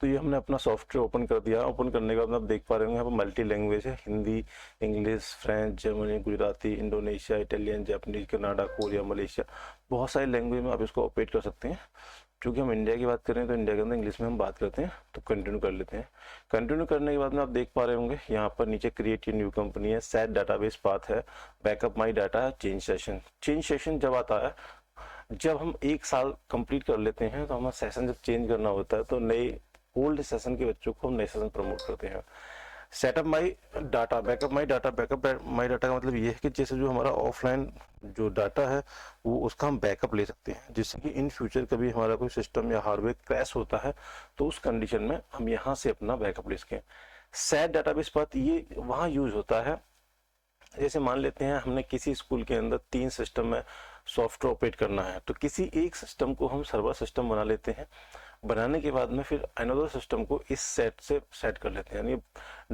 तो ये हमने अपना सॉफ्टवेयर ओपन कर दिया। ओपन करने के बाद आप देख पा रहे होंगे यहाँ पर मल्टी लैंग्वेज है, Hindi, English, French, Germany, Gujarati, Indonesia, Italian, Japanese, Canada, Korea, Malaysia, बहुत सारी लैंग्वेज में आप इसको ऑपरेट कर सकते हैं। क्योंकि हम इंडिया की बात करें तो इंडिया के अंदर इंग्लिश में हम बात करते हैं, तो कंटिन्यू कर लेते हैं। कंटिन्यू करने के बाद में आप देख पा रहे होंगे यहाँ पर नीचे क्रिएट ए न्यू कंपनी है, सेट डाटाबेस पाथ है, बैकअप माई डाटा है, चेंज सेशन। चेंज सेशन जब आता है, जब हम 1 साल कंप्लीट कर लेते हैं तो हमारा सेशन जब चेंज करना होता है तो नए ओल्ड सेशन के बच्चों को हम नए सेशन प्रमोट करते हैं। सेटअप माई डाटा, बैकअप माई डाटा, बैकअप माई डाटा का मतलब ये है कि जैसे जो हमारा ऑफलाइन जो डाटा है वो उसका हम बैकअप ले सकते हैं, जिससे कि इन फ्यूचर कभी हमारा कोई सिस्टम या हार्डवेयर क्रैश होता है तो उस कंडीशन में हम यहाँ से अपना बैकअप ले सकें। सेट डाटाबेस पाथ ये वहाँ यूज होता है, जैसे मान लेते हैं हमने किसी स्कूल के अंदर 3 सिस्टम में सॉफ्टवेयर ऑपरेट करना है, तो किसी एक सिस्टम को हम सर्वर सिस्टम बना लेते हैं। बनाने के बाद में फिर अनदर सिस्टम को इस सेट से सेट कर लेते हैं। यानी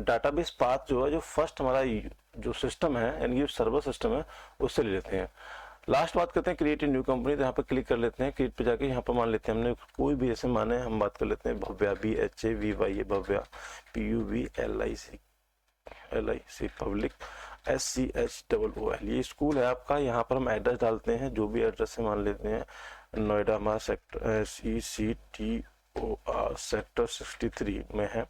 डाटाबेस पाथ जो है, जो फर्स्ट हमारा जो सिस्टम है यानी जो सर्वर सिस्टम है उससे ले लेते हैं। लास्ट बात करते हैं क्रिएट ए न्यू कंपनी, तो यहाँ पर क्लिक कर लेते हैं। क्रिएट पे जाके यहाँ पर मान लेते हैं हमने कोई भी ऐसे माने, हम बात कर लेते हैं Bhavya, BHAVY, Bhavya, PUVLIC public, SCHOOL, ये स्कूल है आपका। यहाँ पर हम एड्रेस डालते हैं, जो भी एड्रेस से मान लेते हैं नोएडा हमारा सेक्टर SECTOR सेक्टर 63 में है।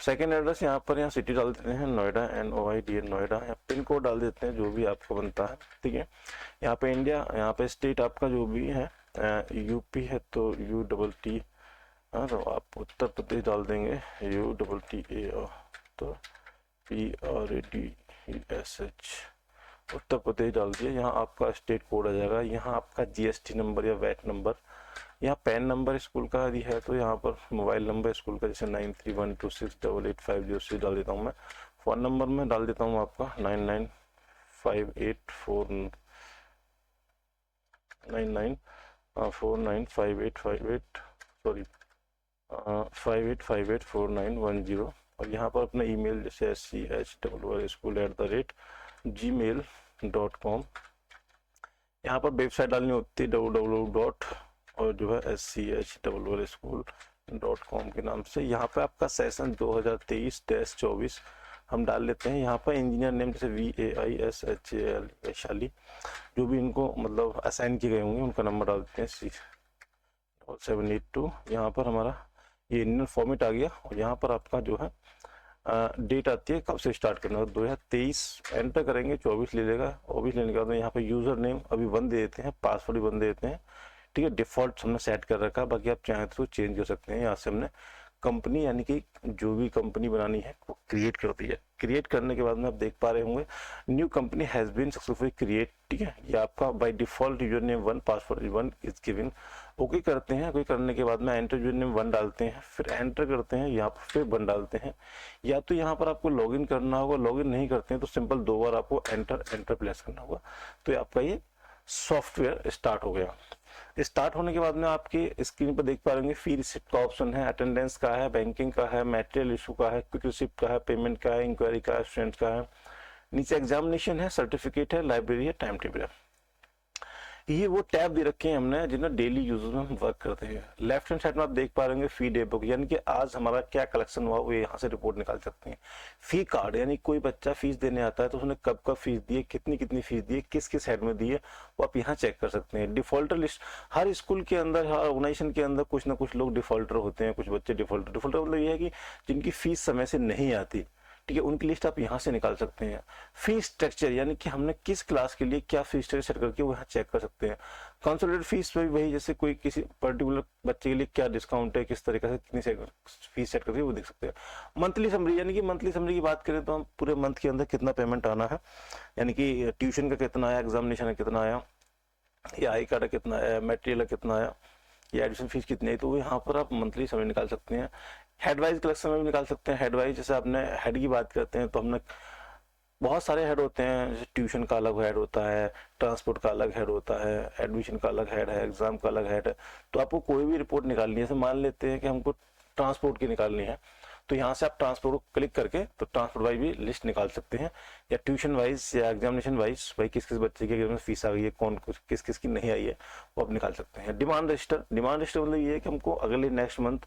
सेकेंड एड्रेस यहाँ पर सिटी डाल देते हैं नोएडा, NOIDA नोएडा, या पिन कोड डाल देते हैं जो भी आपको बनता है, ठीक है। यहाँ पे इंडिया, यहाँ पे स्टेट आपका जो भी है यूपी है तो UTT, तो आप उत्तर प्रदेश डाल देंगे UTTA, तो PRADESH उत्तर प्रदेश डाल दिया। यहाँ आपका स्टेट कोड आ जाएगा, यहाँ आपका GST नंबर या वैट नंबर, यहाँ पैन नंबर स्कूल का यदि है तो यहाँ पर मोबाइल नंबर स्कूल का, जैसे 9312688506 डाल देता हूँ मैं। फ़ोन नंबर में डाल देता हूँ आपका 584849 और यहाँ पर अपना ईमेल जैसे school@gmail.com। यहाँ पर वेबसाइट डालनी होती है www. और जो है school.com के नाम से। यहाँ पे आपका सेशन 2023-24 हम डाल लेते हैं। यहाँ पर इंजीनियर नेम जैसे VAISHAL वैशाली, जो भी इनको मतलब असाइन किए गए होंगे उनका नंबर डाल देते हैं 782। यहाँ पर हमारा ये इंडियन फॉर्मेट आ गया, और यहाँ पर आपका जो है डेट आती है कब से स्टार्ट करना है, 2023 एंटर करेंगे, 24 ले लेगा। 24 लेने के बाद यहाँ पे यूज़र नेम अभी 1 दे देते हैं, पासवर्ड भी 1 दे देते हैं, ठीक है। डिफ़ॉल्ट हमने सेट कर रखा है, बाकी आप चाहें तो चेंज कर सकते हैं। यहाँ से हमने कंपनी यानी कि जो भी कंपनी बनानी है वो क्रिएट कर दी है। क्रिएट करने के बाद में आप देख पा रहे होंगे new company has been successfully create, ठीक है। ये आपका by default user name 1, password 1 is given. Okay करते हैं। ओके करने के बाद में एंटर यूजर नेम 1 डालते हैं, फिर एंटर करते हैं, यहाँ पर फिर 1 डालते हैं। या तो यहाँ पर आपको लॉगिन करना होगा, लॉगिन नहीं करते हैं तो सिंपल 2 बार आपको एंटर प्रेस करना होगा। तो आपका ये सॉफ्टवेयर स्टार्ट हो गया। स्टार्ट होने के बाद में आपकी स्क्रीन पर देख पा रहे फी रिसिप्ट का ऑप्शन है, अटेंडेंस का है, बैंकिंग का है, मटेरियल इशू का है, क्विक रिसिप्ट का है, पेमेंट का है, इंक्वायरी का है, स्टूडेंट का है, नीचे एग्जामिनेशन है, सर्टिफिकेट है, लाइब्रेरी है, टाइम टेबल है। ये वो टैब दे रखे हैं हमने जिन्हें डेली यूज में हम वर्क करते हैं। लेफ्ट हैंड साइड में आप देख पा रहे फी डे बुक, यानी कि आज हमारा क्या कलेक्शन हुआ वो यहाँ से रिपोर्ट निकाल सकते हैं। फी कार्ड, यानी कोई बच्चा फीस देने आता है तो उसने कब कब फीस दी है, कितनी कितनी फीस दी है, किस किस हेड में दी है, वो आप यहाँ चेक कर सकते हैं। डिफॉल्टर लिस्ट, हर स्कूल के अंदर, हर ऑर्गेनाइजेशन के अंदर कुछ ना कुछ लोग डिफॉल्टर होते हैं, कुछ बच्चे डिफॉल्टर मतलब ये है कि जिनकी फीस समय से नहीं आती, ठीक है, उनकी लिस्ट आप यहाँ से निकाल सकते हैं। फीस स्ट्रक्चर, यानी कि हमने किस क्लास के लिए क्या फीस स्ट्रक्चर सेट करके वो यहाँ चेक कर सकते हैं। कंसोलिडेटेड फीस में भी वही, जैसे कोई किसी पर्टिकुलर बच्चे के लिए क्या डिस्काउंट है, किस तरीके से कितनी फीस सेट करके वो देख सकते हैं। मंथली समरी, यानी कि मंथली समरी की बात करें तो हम पूरे मंथ के अंदर कितना पेमेंट आना है, यानी कि ट्यूशन का कितना आया, एग्जामिनेशन का कितना आया, या आई कार्ड का कितना आया, मटेरियल का कितना आया, या एडमिशन फीस कितनी है, तो यहाँ पर आप मंथली समरी निकाल सकते हैं। हेड वाइज कलेक्शन में भी निकाल सकते हैं। हेड वाइज जैसे आपने हेड की बात करते हैं तो हमने बहुत सारे हेड होते हैं, जैसे ट्यूशन का अलग हेड होता है, ट्रांसपोर्ट का अलग हेड होता है, एडमिशन का अलग हेड है, एग्जाम का अलग हेड है। तो आपको कोई भी रिपोर्ट निकालनी है, जैसे मान लेते हैं कि हमको ट्रांसपोर्ट की निकालनी है, तो यहाँ से आप ट्रांसपोर्ट को क्लिक करके तो ट्रांसपोर्ट वाइज भी लिस्ट निकाल सकते हैं, या ट्यूशन वाइज या एग्जामिनेशन वाइज भाई किस किस बच्चे की एग्जाम में फीस आ गई है, कौन किस किस की नहीं आई है, वो आप निकाल सकते हैं। डिमांड रजिस्टर मतलब ये है कि हमको अगले नेक्स्ट मंथ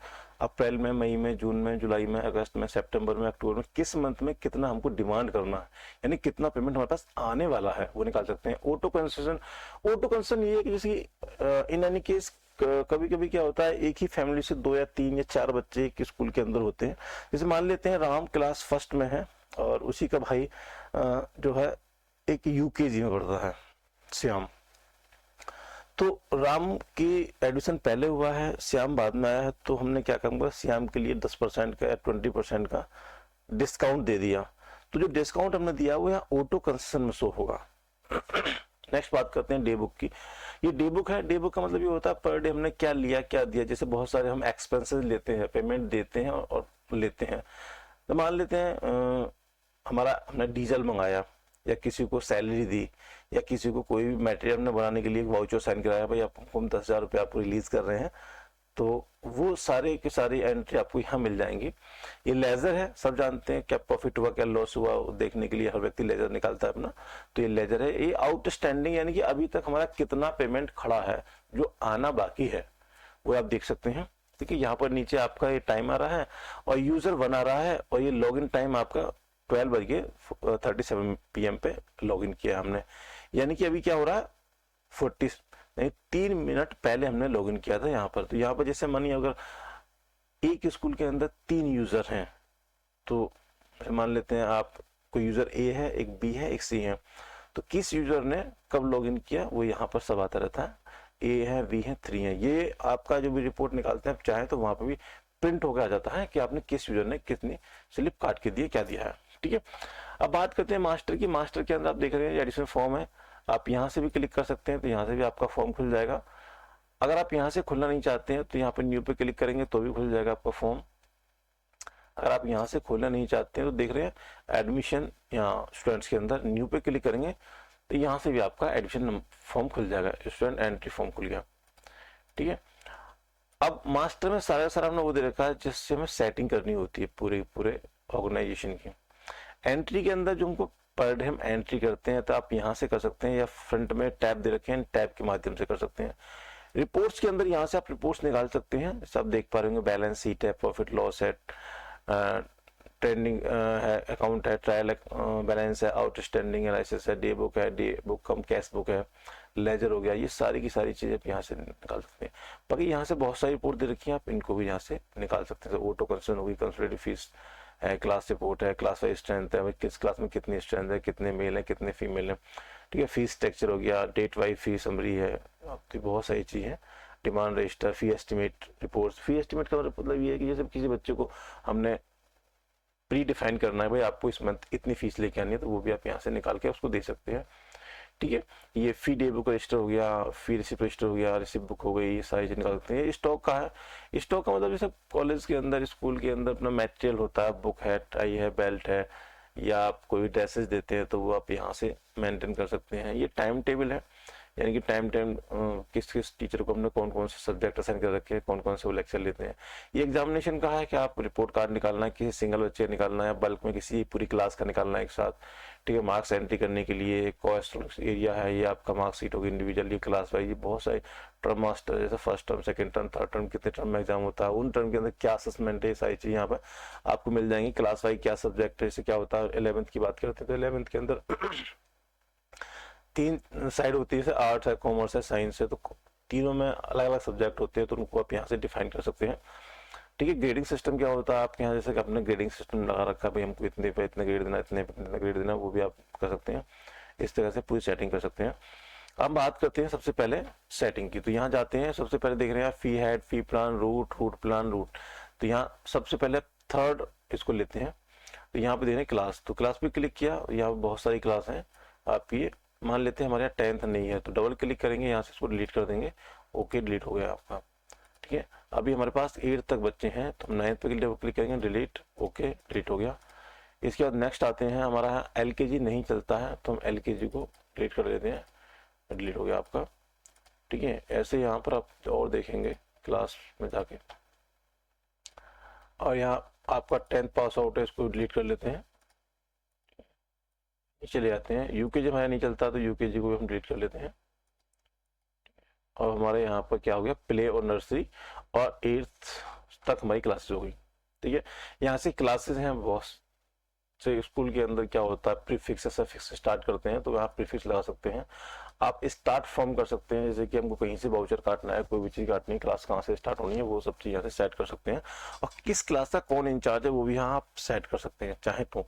अप्रैल में, मई में, जून में, जुलाई में, अगस्त में, सितंबर में, अक्टूबर में किस मंथ में कितना हमको डिमांड करना है, यानी कितना पेमेंट हमारे पास आने वाला है, वो निकाल सकते हैं। ऑटो कंसेशन ये है कि जैसे इन एनी केस कभी कभी क्या होता है, एक ही फैमिली से 2 या 3 या 4 बच्चे एक स्कूल के अंदर होते हैं। जैसे मान लेते हैं राम क्लास फर्स्ट में है और उसी का भाई जो है एक यूकेजी में पढ़ता है, श्याम। तो राम की एडमिशन पहले हुआ है, श्याम बाद में आया है, तो हमने क्या करूँगा, श्याम के लिए 10% का या 20% का डिस्काउंट दे दिया। तो जो डिस्काउंट हमने दिया वो यहाँ ऑटो कंसेशन में शो होगा। नेक्स्ट बात करते हैं डे बुक की। ये डे बुक है, डे बुक का मतलब ये होता है पर डे हमने क्या लिया क्या दिया। जैसे बहुत सारे हम एक्सपेंसेस लेते हैं, पेमेंट देते हैं और लेते हैं। तो मान लेते हैं हमने डीजल मंगाया, या किसी को सैलरी दी, या किसी को कोई भी मटेरियल हमने बनाने के लिए वाउचर साइन कराया, भाई आपको हम 10,000 रुपये आपको रिलीज कर रहे हैं, तो वो सारे की सारी एंट्री आपको यहाँ मिल जाएंगी। ये लेजर है, सब जानते हैं क्या प्रॉफिट हुआ क्या लॉस हुआ देखने के लिए हर व्यक्ति लेजर निकालता है अपना। तो ये लेजर है। ये आउटस्टैंडिंग यानी कि अभी तक हमारा कितना पेमेंट खड़ा है, जो आना बाकी है वो आप देख सकते हैं। ठीक है, यहाँ पर नीचे आपका ये टाइम आ रहा है और यूजर 1 आ रहा है, और ये लॉग इन टाइम आपका 12:37 PM पे लॉग इन किया हमने। यानी कि अभी क्या हो रहा है, 3 मिनट पहले हमने लॉगिन किया था यहाँ पर। तो यहाँ पर जैसे मानिए अगर एक स्कूल के अंदर 3 यूजर हैं, तो मान लेते हैं आप कोई यूजर ए है, एक बी है, एक सी है, तो किस यूजर ने कब लॉगिन किया वो यहाँ पर सब आता रहता है। ए है, बी है, 3 है। ये आपका जो भी रिपोर्ट निकालते हैं आप चाहें तो वहां पर भी प्रिंट होकर आ जाता है कि आपने किस यूजर ने कितनी स्लिप काट के दिए, क्या दिया है। ठीक है, अब बात करते हैं मास्टर की। मास्टर के अंदर आप देख रहे हैं एडिशनल फॉर्म है, आप यहाँ से भी क्लिक कर सकते हैं, तो यहाँ से भी आपका फॉर्म खुल जाएगा। अगर आप यहाँ से खुलना नहीं चाहते हैं तो यहाँ पर न्यू पे क्लिक करेंगे तो भी खुल जाएगा आपका फॉर्म। अगर आप यहाँ से खोलना नहीं चाहते हैं तो देख रहे हैं एडमिशन यहाँ स्टूडेंट्स के अंदर न्यू पे क्लिक करेंगे तो यहाँ से भी आपका एडमिशन फॉर्म खुल जाएगा, स्टूडेंट एंट्री फॉर्म खुल गया। ठीक है, अब मास्टर में सारा हमने वो दे रखा है जिससे हमें सेटिंग करनी होती है पूरे ऑर्गेनाइजेशन की। एंट्री के अंदर जो हमको पर डे हम एंट्री करते हैं तो आप यहाँ से कर सकते हैं, या फ्रंट में टैब दे रखे हैं, टैब के माध्यम से कर सकते हैं। रिपोर्ट्स के अंदर यहाँ से आप रिपोर्ट्स निकाल सकते हैं, सब देख पा रहे होंगे, बैलेंस शीट है, प्रॉफिट लॉस है, ट्रेंडिंग है, अकाउंट है, ट्रायल बैलेंस है, आउटस्टैंडिंग एनालिसिस है, डे बुक कम कैश बुक है, लेजर हो गया। ये सारी की सारी चीजें आप यहाँ से निकाल सकते हैं। बाकी यहाँ से बहुत सारी रिपोर्ट दे रखी है, आप इनको भी यहाँ से निकाल सकते हैं। ऑटो कंसर्न होगी, कंसोलिडेटेड फीस है, क्लास रिपोर्ट है, क्लास वाइज स्ट्रेंथ है, किस क्लास में कितनी स्ट्रेंथ है, कितने मेल है, कितने फीमेल है। ठीक है, फीस स्ट्रक्चर हो गया, डेट वाइज फी समरी है, आपकी बहुत सारी चीज़ है। डिमांड रजिस्टर, फी एस्टिमेट रिपोर्ट्स। फी एस्टिमेट का मतलब ये है कि जैसे किसी बच्चे को हमने प्री डिफाइन करना है, भाई आपको इस मंथ इतनी फीस लेके आनी है, तो वो भी आप यहाँ से निकाल के उसको दे सकते हैं। ठीक है, ये फी डे बुक रजिस्टर हो गया, फी रिसिप्ट रजिस्टर हो गया, रिसिप्ट बुक हो गई, ये सारी चीज निकाल सकते हैं। स्टॉक का है, स्टॉक का मतलब जैसे कॉलेज के अंदर, स्कूल के अंदर अपना मटेरियल होता है, बुक है, टाई है, बेल्ट है, या आप कोई ड्रेसेस देते हैं तो वो आप यहाँ से मेंटेन कर सकते हैं। ये टाइम टेबल है, यानी कि टाइम किस किस टीचर को हमने कौन कौन से सब्जेक्ट असाइन कर रखे हैं, कौन कौन से वो लेक्चर लेते हैं। ये एग्जामिनेशन का है कि आप रिपोर्ट कार्ड निकालना है, किसी सिंगल बच्चे का निकालना है, बल्क में किसी पूरी क्लास का निकालना है एक साथ। ठीक है, मार्क्स एंट्री करने के लिए कॉस्ट एरिया है, ये आपका मार्कशीट होगी इंडिविजुअली, क्लास वाइज। ये बहुत सारे टर्म मास्टर, जैसे first term, second term, third term, कितने टर्म में एग्जाम होता है, उन टर्म के अंदर क्या असेसमेंट है, सारी चीज़ यहाँ पर आपको मिल जाएंगी। क्लास वाइज क्या सब्जेक्ट है, जैसे क्या होता है। 11th की बात करते हैं तो 11th के अंदर 3 साइड होती है, जैसे आर्ट्स है, कॉमर्स है, साइंस है, तो तीनों में अलग अलग सब्जेक्ट होते हैं, तो उनको आप यहाँ से डिफाइन कर सकते हैं। ठीक है, ग्रेडिंग सिस्टम क्या होता है आपके यहाँ, जैसे कि आपने ग्रेडिंग सिस्टम लगा रखा है, भाई हमको इतने पे इतने ग्रेड देना, इतने पे इतने ग्रेड देना, वो भी आप कर सकते हैं। इस तरह से पूरी सेटिंग कर सकते हैं। अब बात करते हैं सबसे पहले सेटिंग की। तो यहाँ जाते हैं, सबसे पहले देख रहे हैं फी हेड, फी प्लान, रूट प्लान, रूट। तो यहाँ सबसे पहले थर्ड इसको लेते हैं, तो यहाँ पे देख रहे हैं क्लास, तो क्लास पे क्लिक किया, यहाँ पे बहुत सारी क्लास हैं। आप ये मान लेते हैं हमारे यहाँ 10th नहीं है, तो डबल क्लिक करेंगे, यहाँ से इसको डिलीट कर देंगे। ओके, डिलीट हो गया आपका। ठीक है, अभी हमारे पास 8 तक बच्चे हैं, तो हम 9th पे डबल क्लिक करेंगे, डिलीट। ओके, डिलीट हो गया। इसके बाद नेक्स्ट आते हैं, हमारा यहाँ LKG नहीं चलता है, तो हम LKG को डिलीट कर देते हैं, डिलीट हो गया आपका। ठीक है, ऐसे यहाँ पर आप और देखेंगे क्लास में जाके, और यहाँ आपका 10th पास आउट है, इसको डिलीट कर लेते हैं, चले जाते हैं। यूकेजी हमारा नहीं चलता तो यूकेजी को भी हम डिलीट कर लेते हैं। और हमारे यहाँ पर क्या हो गया, प्ले और नर्सरी और 8th तक हमारी क्लासेस हो गई। ठीक है, यहाँ से क्लासेस हैं बहुत से। स्कूल के अंदर क्या होता है, प्रीफिक्स सफिक्स स्टार्ट करते हैं, तो आप प्रीफिक्स लगा सकते हैं। आप स्टार्ट फॉर्म कर सकते हैं, जैसे कि हमको कहीं से वाउचर काटना है, कोई भी चीज़ काटनी है, क्लास कहाँ से स्टार्ट होनी है, वो सब चीज़ यहाँ से सेट कर सकते हैं। और किस क्लास का कौन इंचार्ज है वो भी यहाँ आप सेट कर सकते हैं, चाहे तो,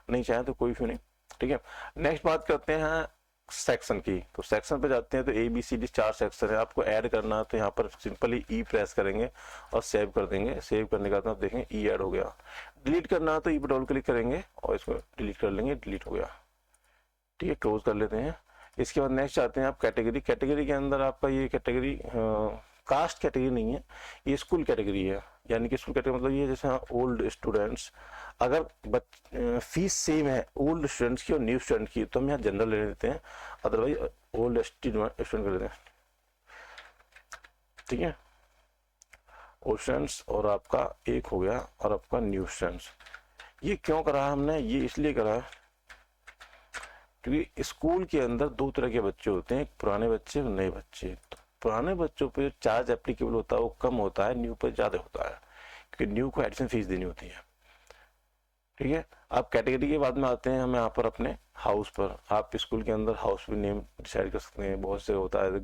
नहीं चाहे तो कोई भी नहीं। ठीक है, नेक्स्ट बात करते हैं सेक्शन की। तो सेक्शन पे जाते हैं तो ABCD 4 सेक्शन है, आपको ऐड करना है तो यहाँ पर सिंपली ई प्रेस करेंगे और सेव कर देंगे। सेव करने के बाद आप देखेंगे ई ऐड हो गया। डिलीट करना है तो ई पर डबल क्लिक करेंगे और इसको डिलीट कर लेंगे, डिलीट हो गया। ठीक है, क्लोज कर लेते हैं। इसके बाद नेक्स्ट आते हैं आप कैटेगरी। कैटेगरी के अंदर आपका ये कैटेगरी कास्ट कैटेगरी नहीं है, ये स्कूल कैटेगरी है। यानी कि स्कूल कैटेगरी मतलब ये जैसे ओल्ड स्टूडेंट्स, अगर फीस सेम है ओल्ड स्टूडेंट्स की और न्यू स्टूडेंट की तो हम यहाँ जनरल ले लेते हैं, अदरवाइज ओल्ड स्टूडेंट कर लेते हैं। ठीक है, ओल्ड स्टूडेंट्स और आपका एक हो गया और आपका न्यू स्टूडेंट्स। ये क्यों करा हमने, ये इसलिए करा क्योंकि स्कूल के अंदर दो तरह के बच्चे होते हैं, एक पुराने बच्चे और नए बच्चे। तो पुराने बच्चों पे चार्ज एप्लीकेबल होता है वो कम होता है, न्यू पर ज़्यादा होता है, क्योंकि न्यू को एडिशन फीस देनी होती है। ठीक है, आप कैटेगरी के बाद में आते हैं हम यहाँ पर अपने हाउस पर। आप स्कूल के अंदर हाउस भी नेम डिसाइड कर सकते हैं, बहुत से होता है,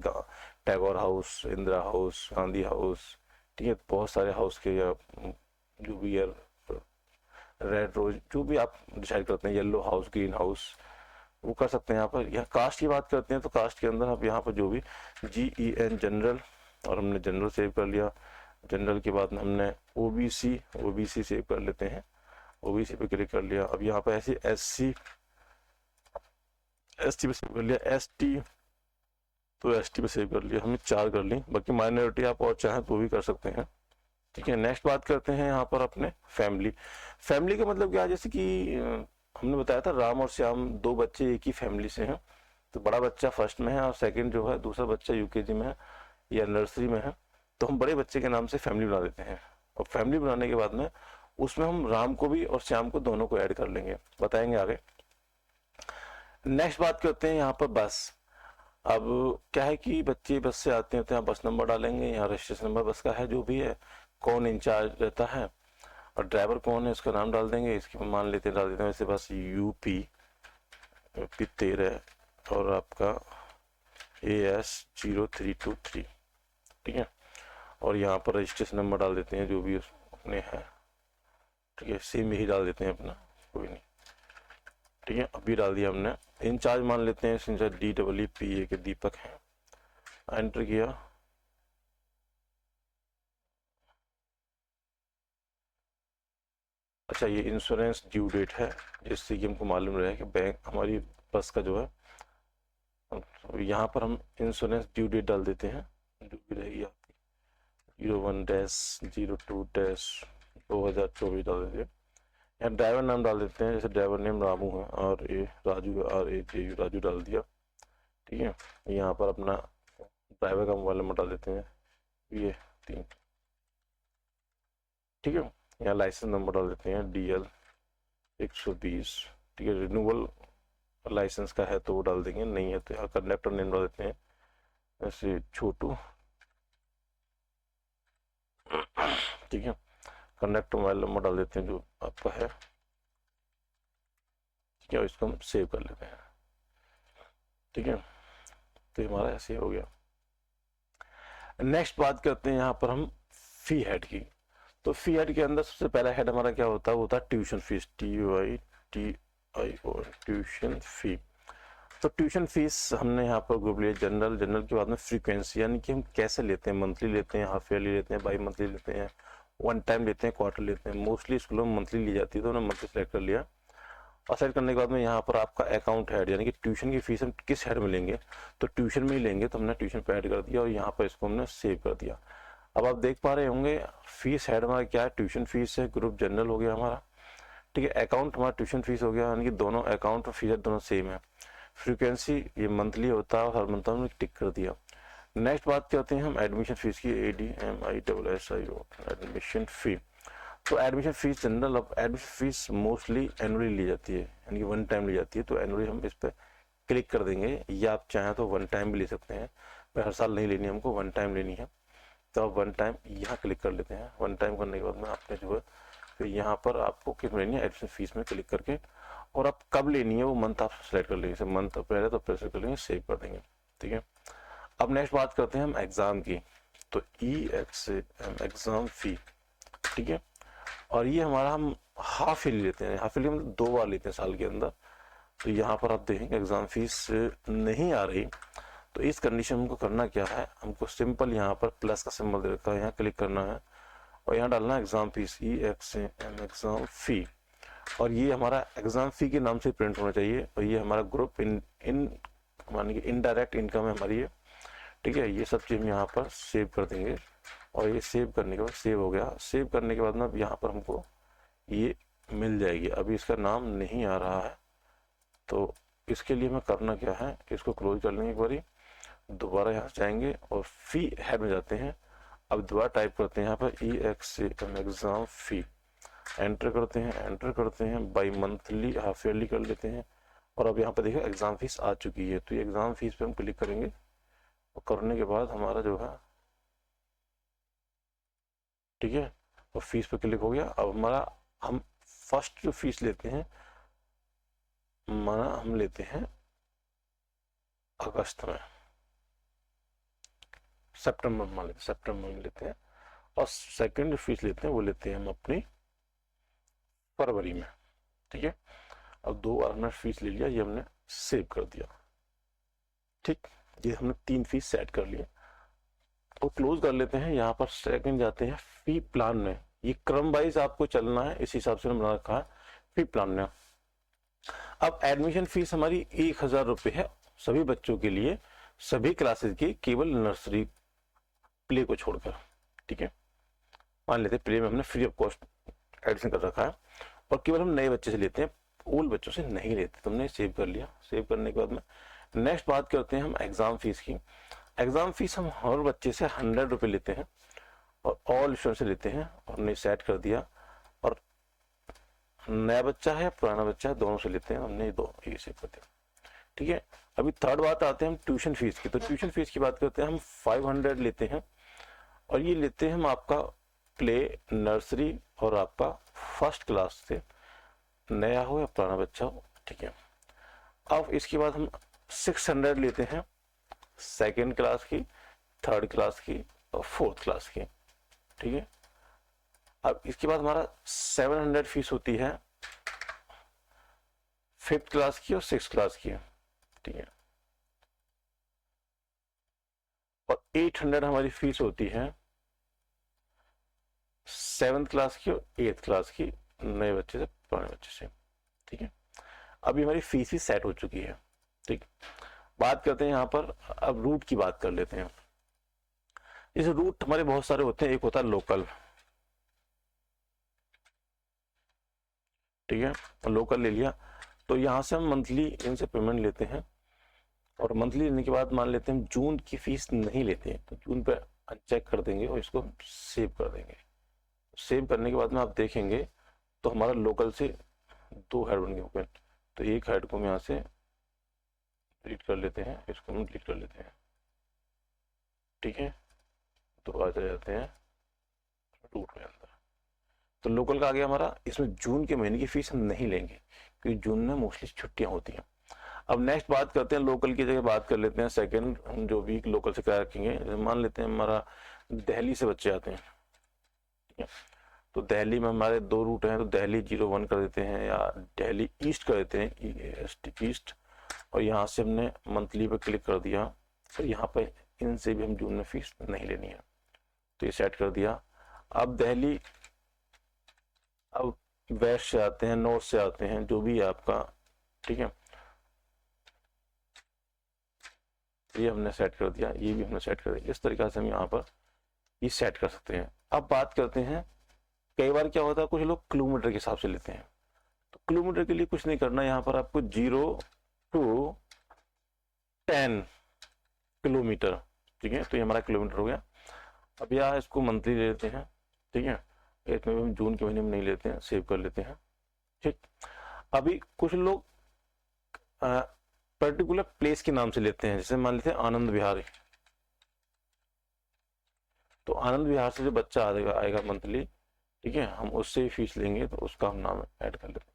Tagore house, Indira house, Gandhi house. ठीक है, बहुत सारे हाउस के, या जो भी है रेड रोज, जो भी आप डिसाइड करते हैं, येलो हाउस, ग्रीन हाउस, वो कर सकते हैं। यहाँ पर यहाँ कास्ट की बात करते हैं तो कास्ट के अंदर आप यहाँ पर जो भी GEN जनरल, और हमने जनरल सेव कर लिया। जनरल के बाद में हमने OBC सेव कर लेते हैं, OBC पे क्लिक कर लिया। अब यहाँ पर ऐसे SC ST पे सेव कर लिया, ST तो ST पे सेव कर लिया, हमने 4 कर ली। बाकी माइनॉरिटी आप और चाहें तो भी कर सकते हैं। ठीक है, नेक्स्ट बात करते हैं यहाँ पर अपने फैमिली। फैमिली का मतलब क्या है, जैसे कि हमने बताया था राम और श्याम 2 बच्चे एक ही फैमिली से हैं, तो बड़ा बच्चा फर्स्ट में है और सेकंड जो है दूसरा बच्चा UKG में है या नर्सरी में है, तो हम बड़े बच्चे के नाम से फैमिली बना देते हैं। और फैमिली बनाने के बाद में उसमें हम राम को भी और श्याम को दोनों को ऐड कर लेंगे, बताएंगे आगे। नेक्स्ट बात करते हैं यहाँ पर बस। अब क्या है कि बच्चे बस से आते हैं तो यहाँ बस नंबर डालेंगे, यहाँ रजिस्ट्रेशन नंबर बस का है जो भी है, कौन इंचार्ज रहता है और ड्राइवर कौन है उसका नाम डाल देंगे। इसकी मान लेते हैं, डाल देते हैं वैसे बस UP 13 और आपका AS 0323। ठीक है, और यहाँ पर रजिस्ट्रेशन नंबर डाल देते हैं जो भी अपने है। ठीक है, सेम यही डाल देते हैं अपना, कोई नहीं। ठीक है, अभी डाल दिया हमने। इंचार्ज मान लेते हैं इंचार्ज DEEPA के दीपक हैं, एंटर किया। अच्छा, ये इंश्योरेंस ड्यू डेट है, जिससे कि हमको मालूम रहे कि बैंक हमारी बस का जो है, यहाँ पर हम इंश्योरेंस ड्यू डेट डाल देते हैं जो भी रहेगी आपकी, 01-02-2024 डाल देते हैं। यहाँ ड्राइवर नाम डाल देते हैं, जैसे ड्राइवर नेम रामू है और राजू RAJU राजू डाल दिया। ठीक है, यहाँ पर अपना ड्राइवर का मोबाइल नंबर डाल देते हैं, ये 3। ठीक है, यहाँ लाइसेंस नंबर डाल देते हैं DL 120। ठीक है, रिन्यूअल लाइसेंस का है तो वो डाल देंगे, नहीं है तो यहाँ कंडक्टर नेम डाल देते हैं, ऐसे छोटू। ठीक है, कंडक्टर मोबाइल नंबर डाल देते हैं जो आपका है। ठीक है, इसको हम सेव कर लेते हैं। ठीक है, तो हमारा ऐसे हो गया। नेक्स्ट बात करते हैं यहाँ पर हम फी हेड की। तो फी हेड के अंदर सबसे पहला हेड हमारा क्या होता है, वो होता है tuition fees, TUITIO tuition fee. तो ट्यूशन फीस हमने यहाँ पर ग्रुप लिया जनरल। जनरल के बाद में फ्रीक्वेंसी, यानी कि हम कैसे लेते हैं, मंथली लेते हैं, हाफ ईयरली लेते हैं, बाई मंथली लेते हैं, वन टाइम लेते हैं, क्वार्टर लेते हैं। मोस्टली स्कूलों में मंथली ली जाती है तो हमने मंथली सेलेक्ट कर लिया। और सेलेक्ट करने के बाद में यहाँ पर आपका अकाउंट हेड, यानी कि ट्यूशन की फीस हम किस हेड में लेंगे, तो ट्यूशन में ही लेंगे, तो हमने ट्यूशन पे ऐड कर दिया और यहाँ पर इसको हमने सेव कर दिया। अब आप देख पा रहे होंगे फीस हेड हमारा क्या है, ट्यूशन फीस है, ग्रुप जनरल हो गया हमारा। ठीक है, अकाउंट हमारा ट्यूशन फीस हो गया, यानी कि दोनों अकाउंट और फीस दोनों सेम है। फ्रीक्वेंसी ये मंथली होता है और हर मंथ हमने टिक कर दिया। नेक्स्ट बात करते हैं हम एडमिशन फीस की, ADMISSIO एडमिशन फी। तो एडमिशन फीस जनरल, अब एडमिशन फीस मोस्टली एनुअली ली जाती है, यानी कि वन टाइम ली जाती है। तो एनुअली हम इस पर क्लिक कर देंगे, या आप चाहें तो वन टाइम भी ले सकते हैं, पर हर साल नहीं लेनी है, हमको वन टाइम लेनी है। तो आप वन टाइम यहाँ क्लिक कर लेते हैं। वन टाइम करने के बाद में आपने जो है फिर यहाँ पर आपको कितना लेनी है एडमिशन फीस में क्लिक करके, और आप कब लेनी है वो मंथ आप सेलेक्ट कर लेंगे। मंथ पहले तो प्रेस कर लेंगे, सेव कर देंगे, ठीक है। अब नेक्स्ट बात करते हैं हम एग्जाम की। तो EXAM एग्जाम फी, ठीक है। और ये हमारा हम हाफ ईयरली लेते हैं, हाफ ईयरली हम 2 बार लेते हैं साल के अंदर। तो यहाँ पर आप देखेंगे एग्जाम फीस नहीं आ रही, तो इस कंडीशन में हमको करना क्या है, हमको सिंपल यहाँ पर प्लस का सिंबल दे रखा है, यहाँ क्लिक करना है और यहाँ डालना है एग्जाम फीस, EXAM एग्जाम फी। और ये हमारा एग्जाम फी के नाम से प्रिंट होना चाहिए। और ये हमारा ग्रुप इन मानिए इनडायरेक्ट इनकम है हमारी ये, ठीक है। ये सब चीज यहाँ पर सेव कर देंगे, और ये सेव करने के बाद सेव हो गया। सेव करने के बाद ना यहाँ पर हमको ये मिल जाएगी। अभी इसका नाम नहीं आ रहा है, तो इसके लिए हमें करना क्या है, इसको क्लोज कर लेंगे एक बारी, दोबारा यहाँ जाएंगे और फी हेड में जाते हैं। अब दोबारा टाइप करते हैं यहाँ पर EXAM एग्जाम फी, एंटर करते हैं, एंटर करते हैं, बाई मंथली हाफ ईयरली कर लेते हैं। और अब यहाँ पर देखिए एग्जाम फीस आ चुकी है। तो ये एग्जाम फीस पे हम क्लिक करेंगे, और करने के बाद हमारा जो है, ठीक है, तो फीस पे क्लिक हो गया। अब हमारा हम फर्स्ट जो फीस लेते हैं, माना हम लेते हैं अगस्त में, सितंबर मान लेते हैं, सितंबर में लेते हैं। और सेकंड जो फीस लेते हैं वो लेते हैं हम अपनी फरवरी में, ठीक है। अब 2 बार हमने फीस ले लिया, ये हमने सेव कर दिया, ठीक। ये हमने 3 फीस सेट कर लिए, तो क्लोज कर लेते हैं। यहाँ पर सेकंड जाते हैं फी प्लान में, ये क्रम वाइज आपको चलना है, इस हिसाब से हमने बना रखा है फी प्लान में। अब एडमिशन फीस हमारी 1000 रुपये है सभी बच्चों के लिए, सभी क्लासेस की, केवल नर्सरी प्ले को छोड़कर, ठीक है। मान लेते हैं प्ले में हमने फ्री ऑफ कॉस्ट एडमिशन कर रखा है, और केवल हम नए बच्चे से लेते हैं, ओल्ड बच्चों से नहीं लेते। तुमने सेव कर लिया। सेव करने के बाद में नेक्स्ट बात करते हैं हम एग्जाम फीस की। एग्जाम फीस हम हर बच्चे से 100 रुपये लेते हैं, और ऑल स्टूडेंट से लेते हैं, और हमने सेट कर दिया। और नया बच्चा है पुराना बच्चा है दोनों से लेते हैं, हमने ये सेव कर दिया, ठीक है। अभी थर्ड बात आते हैं हम ट्यूशन फीस की। तो ट्यूशन फीस की बात करते हैं, हम 500 लेते हैं, और ये लेते हैं हम आपका प्ले, नर्सरी और आपका फर्स्ट क्लास से, नया हो या पुराना बच्चा हो, ठीक है। अब इसके बाद हम 600 लेते हैं सेकेंड क्लास की, थर्ड क्लास की और फोर्थ क्लास की, ठीक है। अब इसके बाद हमारा 700 फीस होती है फिफ्थ क्लास की और सिक्स क्लास की, ठीक है। और 800 हमारी फीस होती है 7th क्लास की और 8th क्लास की, नए बच्चे से पुराने बच्चे से, ठीक है। अभी हमारी फीस ही सेट हो चुकी है, ठीक। बात करते हैं यहाँ पर, अब रूट की बात कर लेते हैं। इस रूट हमारे बहुत सारे होते हैं, एक होता है लोकल, ठीक है, लोकल ले लिया। तो यहाँ से हम मंथली इनसे पेमेंट लेते हैं, और मंथली लेने के बाद मान लेते हैं हम जून की फीस नहीं लेते हैं, तो जून पे अनचेक कर देंगे और इसको सेव कर देंगे। सेव करने के बाद में आप देखेंगे तो हमारा लोकल से 2 हेड बन गए ओपन। तो एक हेड को हम यहाँ से डिलीट कर लेते हैं, इसको हम डिलीट कर लेते हैं, ठीक है। तो आ जाते हैं रूट में अंदर। तो लोकल का आ गया हमारा। इसमें जून के महीने की फीस हम नहीं लेंगे, क्योंकि जून में मोस्टली छुट्टियां होती हैं। अब नेक्स्ट बात करते हैं लोकल की जगह बात कर लेते हैं सेकंड, हम जो वीक लोकल से किराया रखेंगे। मान लेते हैं हमारा दिल्ली से बच्चे आते हैं, ठीक है। तो दिल्ली में हमारे 2 रूट हैं, तो दिल्ली 01 कर देते हैं, या दिल्ली ईस्ट कर देते हैं, ईस्ट। और यहाँ से हमने मंथली पे क्लिक कर दिया, और यहाँ पे इनसे भी हम जून में फीस नहीं लेनी है, तो ये सेट कर दिया। अब दिल्ली, अब वेस्ट से आते हैं, नॉर्थ से आते हैं, जो भी आपका, ठीक है, ये हमने सेट कर दिया, ये भी हमने सेट कर दिया। इस तरीके से हम यहाँ पर ये सेट कर सकते हैं। अब बात करते हैं, कई बार क्या होता है कुछ लोग किलोमीटर के हिसाब से लेते हैं, तो किलोमीटर के लिए कुछ नहीं करना, यहाँ पर आपको 0 to 10 किलोमीटर, ठीक है। तो ये हमारा किलोमीटर हो गया। अब यहाँ इसको मंथली ले लेते हैं, ठीक है। 8 में भी हम जून के महीने में नहीं लेते हैं, सेव कर लेते हैं। ठीक, अभी कुछ लोग पर्टिकुलर प्लेस के नाम से लेते हैं, जैसे मान लेते हैं आनंद विहार, तो आनंद विहार से जो बच्चा आएगा मंथली, ठीक है, हम उससे फीस लेंगे तो उसका हम नाम ऐड कर लेते हैं।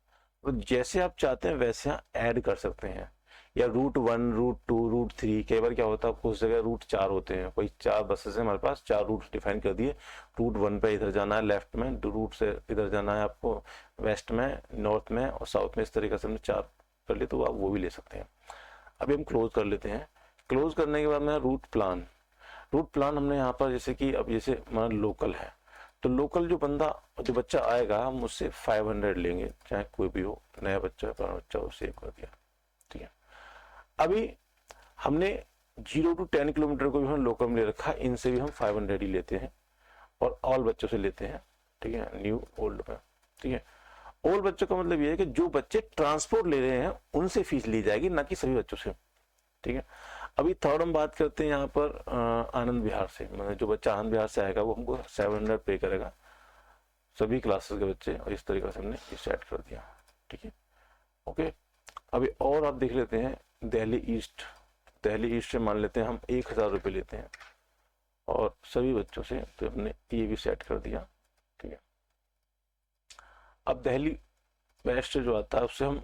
तो जैसे आप चाहते हैं वैसे ऐड कर सकते हैं, या रूट 1, रूट 2, रूट 3, कई बार क्या होता है कुछ जगह रूट 4 होते हैं, कोई 4 बसेस है हमारे पास, 4 रूट डिफाइन कर दिए, रूट 1 पे इधर जाना है लेफ्ट में, रूट से इधर जाना है आपको वेस्ट में, नॉर्थ में और साउथ में, इस तरीके से हमने 4 कर लिए, तो आप वो भी ले सकते हैं। अभी हम क्लोज कर लेते हैं। क्लोज करने के बाद में रूट प्लान हमने यहाँ पर, जैसे कि अब जैसे हमारा लोकल है, तो लोकल जो बच्चा आएगा हम उससे 500 लेंगे, चाहे कोई भी हो, नया बच्चा पुराना बच्चा, वो सेव कर दिया। ठीक है, अभी हमने 0 to 10 किलोमीटर को भी हम लोकल में ले रखा, इनसे भी हम 500 ही लेते हैं और ऑल बच्चों से लेते हैं। ठीक है, न्यू ओल्ड में। ठीक है, ओल्ड बच्चों का मतलब ये है कि जो बच्चे ट्रांसपोर्ट ले रहे हैं उनसे फीस ली जाएगी, ना कि सभी बच्चों से। ठीक है, अभी थर्ड हम बात करते हैं यहाँ पर आनंद विहार से, मतलब जो बच्चा आनंद विहार से आएगा वो हमको 700 पे करेगा, सभी क्लासेस के बच्चे, और इस तरीके से हमने इसे ऐड कर दिया। ठीक है, ओके। अभी और आप देख लेते हैं दिल्ली ईस्ट से मान लेते हैं हम 1000 रुपये लेते हैं और सभी बच्चों से, तो हमने ये भी सेट कर दिया। ठीक है, अब दिल्ली वेस्ट जो आता है उससे हम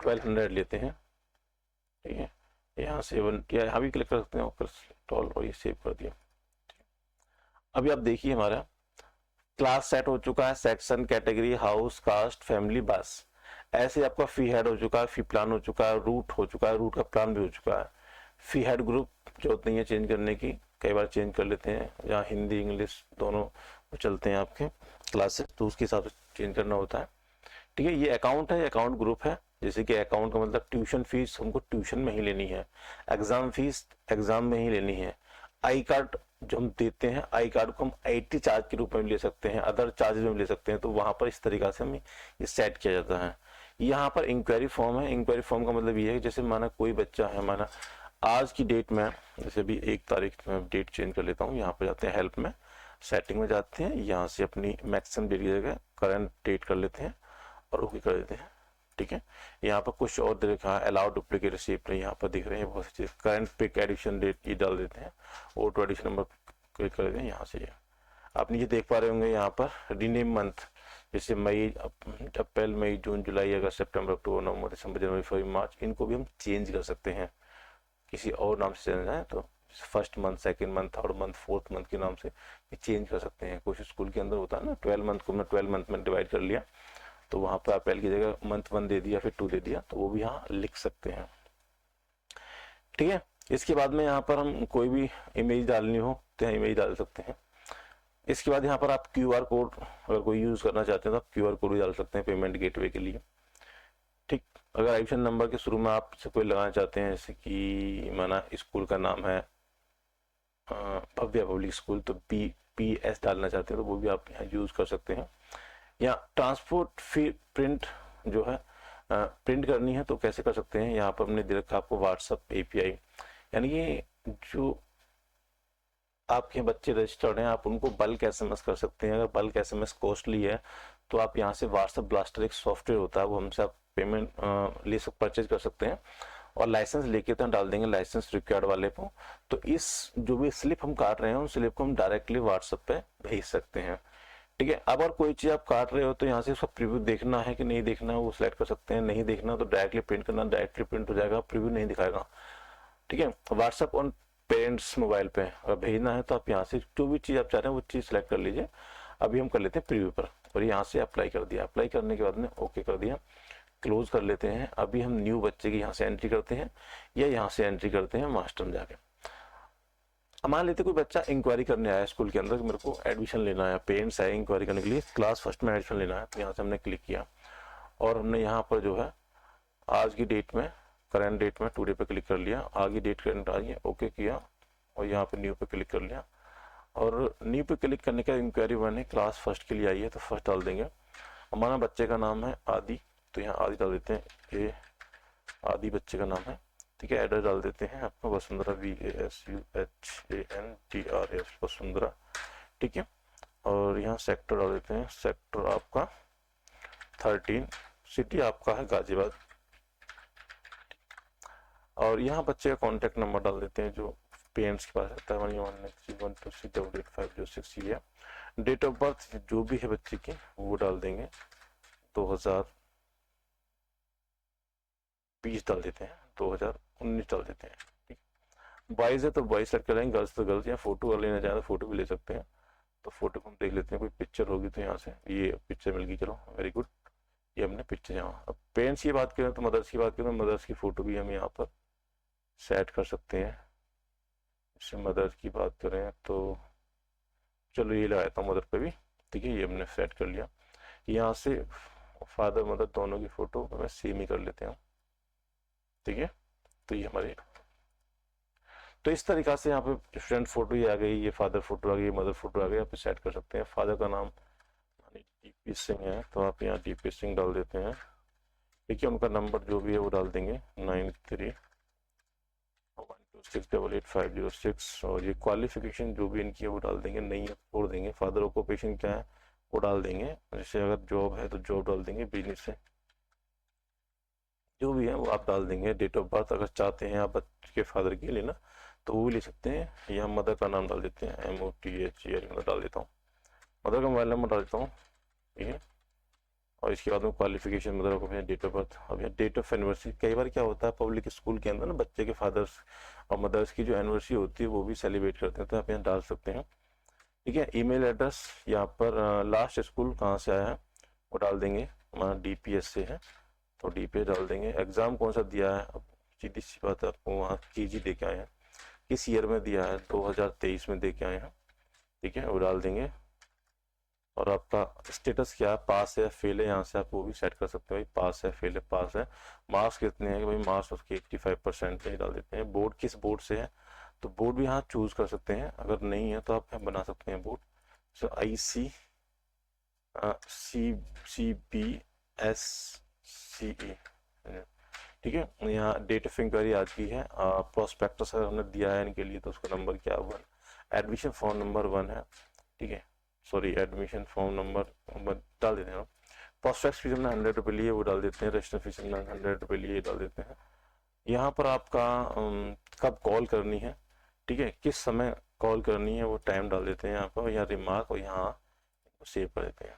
1200 लेते हैं। ठीक है, यहाँ से या यहाँ भी क्लिक कर सकते हैं और ये सेव कर दिया। अभी आप देखिए हमारा क्लास सेट हो चुका है, section, category, house, caste, family, बस, ऐसे आपका फी हेड हो चुका है, फी प्लान हो चुका है, रूट हो चुका है, रूट का प्लान भी हो चुका है। फी हेड ग्रुप जरूरत नहीं है चेंज करने की, कई बार चेंज कर लेते हैं, यहाँ हिंदी इंग्लिश दोनों चलते हैं आपके क्लासेस, तो उसके हिसाब से चेंज करना होता है। ठीक है, ये अकाउंट है, अकाउंट ग्रुप है, जैसे कि अकाउंट का मतलब ट्यूशन फीस हमको ट्यूशन में ही लेनी है, एग्जाम फीस एग्जाम में ही लेनी है, आई कार्ड जो हम देते हैं, आई कार्ड को हम IT चार्ज के रूप में ले सकते हैं, अदर चार्जेस में ले सकते हैं, तो वहां पर इस तरीका से हमें ये सेट किया जाता है। यहाँ पर इंक्वायरी फॉर्म है, इंक्वायरी फॉर्म का मतलब ये है जैसे माना कोई बच्चा है, माना आज की डेट में, जैसे अभी 1 तारीख में डेट चेंज कर लेता हूँ, यहाँ पर जाते हैं हेल्प में, सेटिंग में जाते हैं, यहाँ से अपनी मैक्सिमम डेट की जगह करंट डेट कर लेते हैं और ओके कर देते हैं। ठीक है, यहाँ पर कुछ और दे रखा है, अलाउ डुप्लीकेट रिसिप्ट, यहाँ पर दिख रहे हैं बहुत सी चीज, करंट पिक एडिशन डेट ये डाल देते हैं, ऑटो एडिशन नंबर क्लिक कर देते हैं, यहाँ से आप नीचे देख पा रहे होंगे यहाँ पर रीनेम मंथ, जैसे मई, अप्रैल, मई, जून, जुलाई, अगस्त, सितंबर, अक्टूबर, नवंबर, दिसंबर, जनवरी, फरवरी, मार्च, इनको भी हम चेंज कर सकते हैं किसी और नाम से चेंज है, तो first month, second month, third month, fourth month के नाम से चेंज कर सकते हैं। कुछ स्कूल के अंदर होता है ना 12 मंथ को हमने 12 मंथ में डिवाइड कर लिया, तो वहां पर अप्रैल की जगह मंथ 1 दे दिया, फिर 2 दे दिया, तो वो भी यहाँ लिख सकते हैं। ठीक है, इसके बाद में यहाँ पर हम कोई भी इमेज डालनी हो तो इमेज डाल सकते हैं। इसके बाद यहाँ पर आप QR कोड अगर कोई यूज करना चाहते हैं तो आप QR कोड भी डाल सकते हैं पेमेंट गेटवे के लिए। ठीक, अगर एडमिशन नंबर के शुरू में आप कोई लगाना चाहते हैं, जैसे कि माना स्कूल का नाम है भव्य पब्लिक स्कूल, तो PS डालना चाहते हैं तो वो भी आप यहाँ यूज कर सकते हैं। या ट्रांसपोर्ट फी प्रिंट जो है प्रिंट करनी है तो कैसे कर सकते हैं, यहाँ पर हमने दे रखा आपको व्हाट्सएप API, यानी कि जो आपके बच्चे रजिस्टर्ड हैं आप उनको बल्क SMS कर सकते हैं। अगर बल्क SMS कॉस्टली है तो आप यहाँ से व्हाट्सएप ब्लास्टर एक सॉफ्टवेयर होता है, वो हमसे आप पेमेंट परचेज कर सकते हैं, और लाइसेंस लेके तो डाल देंगे लाइसेंस रिक्वायर्ड वाले को, तो इस जो भी स्लिप हम काट रहे हैं उन स्लिप को हम डायरेक्टली व्हाट्सएप पे भेज सकते हैं। ठीक है, अब और कोई चीज आप काट रहे हो तो यहाँ से उसका प्रीव्यू देखना है कि नहीं देखना है वो सिलेक्ट कर सकते हैं, नहीं देखना तो डायरेक्टली प्रिंट करना, डायरेक्टली प्रिंट हो जाएगा, प्रीव्यू नहीं दिखाएगा। ठीक है, व्हाट्सएप ऑन पेरेंट्स मोबाइल पे अगर भेजना है तो आप यहाँ से जो भी चीज आप चाह रहे हैं वो चीज सिलेक्ट कर लीजिए। अभी हम कर लेते हैं प्रीव्यू पर, और यहाँ से अप्लाई कर दिया, अप्लाई करने के बाद में ओके कर दिया, क्लोज कर लेते हैं। अभी हम न्यू बच्चे की यहाँ से एंट्री करते हैं या यहाँ से एंट्री करते हैं मास्टर में जाके। मान लेते कोई बच्चा इंक्वायरी करने आया स्कूल के अंदर, मेरे को एडमिशन लेना है, पेरेंट्स आए इंक्वायरी करने के लिए, क्लास फर्स्ट में एडमिशन लेना है, तो यहाँ से हमने क्लिक किया और हमने यहाँ पर जो है आज की डेट में, करंट डेट में टुडे पे क्लिक कर लिया, आगे डेट करंट आ गई, ओके किया और यहाँ पे न्यू पे क्लिक कर लिया। और न्यू पे क्लिक करने का इंक्वायरी 1 है, क्लास फर्स्ट के लिए आई है तो फर्स्ट डाल देंगे। हमारा बच्चे का नाम है आदि, तो यहाँ आदि डाल देते हैं, ये आदि बच्चे का नाम है। ठीक है, एड्रेस डाल देते हैं आपको वसुंधरा, VASUHANDRA वसुंधरा। ठीक है, और यहाँ सेक्टर डाल देते हैं, सेक्टर आपका 13, सिटी आपका है गाजियाबाद, और यहाँ बच्चे का कॉन्टैक्ट नंबर डाल देते हैं जो पेरेंट्स के पास रहता है, 113126806 ये। डेट ऑफ बर्थ जो भी है बच्चे की वो डाल देंगे, 2020 डाल देते हैं, 2019 डाल देते हैं। ठीक, बॉयज है तो बॉयज सेलेक्ट करेंगे, गर्ल्स तो गर्ल्स, या फोटो अगर लेना चाहें तो फोटो भी ले सकते हैं। तो फोटो को हम देख लेते हैं, कोई पिक्चर होगी तो यहाँ से ये पिक्चर मिल गई, चलो वेरी गुड, ये हमने पिक्चर यहाँ। अब पेरेंट्स की बात करें तो मदर्स की बात करें तो मदर्स की फोटो भी हम यहाँ पर सेट कर सकते हैं। इससे मदर्स की बात करें तो चलो ये लगाता हूँ मदर पे भी, ठीक है, ये हमने सेट कर लिया। यहाँ से फादर मदर दोनों की फोटो मैं सेम ही कर लेते हैं, ठीक है। तो ये हमारे, तो इस तरीका से यहाँ पे फ्रंट फोटो ही आ गई, ये फादर फोटो आ गई, मदर फोटो आ गई, यहाँ पे सेट कर सकते हैं। फादर का नाम डीपी सिंह है तो आप यहाँ डीपी सिंह डाल देते हैं, ठीक है। उनका नंबर जो भी है वो डाल देंगे 9312688506, और ये क्वालिफिकेशन जो भी इनकी है वो डाल देंगे, नहीं है छोड़ देंगे। फादर ऑक्यूपेशन क्या है वो डाल देंगे, जैसे अगर जॉब है तो जॉब डाल देंगे, बिजनेस है जो भी है वो आप डाल देंगे। डेट ऑफ बर्थ अगर चाहते हैं आप बच्चे के फादर के लेना तो वो भी ले सकते हैं, या मदर का नाम डाल देते हैं, MOTHER मतलब डाल देता हूँ, मदर का मोबाइल नंबर डाल देता हूँ, ठीक है। और इसके बाद में क्वालिफिकेशन मदर को, डेट ऑफ बर्थ। अब यहाँ डेट ऑफ एनिवर्सरी, कई बार क्या होता है पब्लिक स्कूल के अंदर ना बच्चे के फादर्स और मदर्स की जो एनिवर्सरी होती है वो भी सेलिब्रेट करते हैं, तो आप यहाँ डाल सकते हैं, ठीक है। ईमेल एड्रेस यहाँ पर लास्ट स्कूल कहाँ से आया है वो डाल देंगे, हमारा DPS से है तो DPS डाल देंगे। एग्ज़ाम कौन सा दिया है, अब सीधी सी बात है, आपको वहाँ KG दे के आए हैं, किस ईयर में दिया है, 2023 में दे के आए हैं, ठीक है, वो डाल देंगे। और आपका स्टेटस क्या है, पास है या फेल है, यहाँ से आप वो भी सेट कर सकते हो, भाई पास है फेल है, पास है। मार्क्स कितने हैं, कि भाई मार्क्स उसके 85% ही डाल देते हैं। बोर्ड किस बोर्ड से है तो बोर्ड भी यहाँ चूज कर सकते हैं, अगर नहीं है तो आप बना सकते हैं बोर्ड, सो IC CBSCE, ठीक है। यहाँ डेट ऑफ इंक्वायरी आज की है, प्रोस्पेक्टस अगर हमने दिया है इनके लिए तो उसका नंबर क्या है, 1, एडमिशन फॉर्म नंबर 1 है, ठीक है, सॉरी एडमिशन फॉर्म नंबर डाल देते हैं। प्रोस्पेक्ट फीस हमने 100 रुपये लिए वो डाल देते हैं, रजिस्टर फीस हमने 100 रुपये लिए डाल देते हैं। यहाँ पर आपका कब कॉल करनी है, ठीक है, किस समय कॉल करनी है वो टाइम डाल देते हैं यहाँ पर, यहाँ रिमार्क और यहाँ सेव कर देते हैं,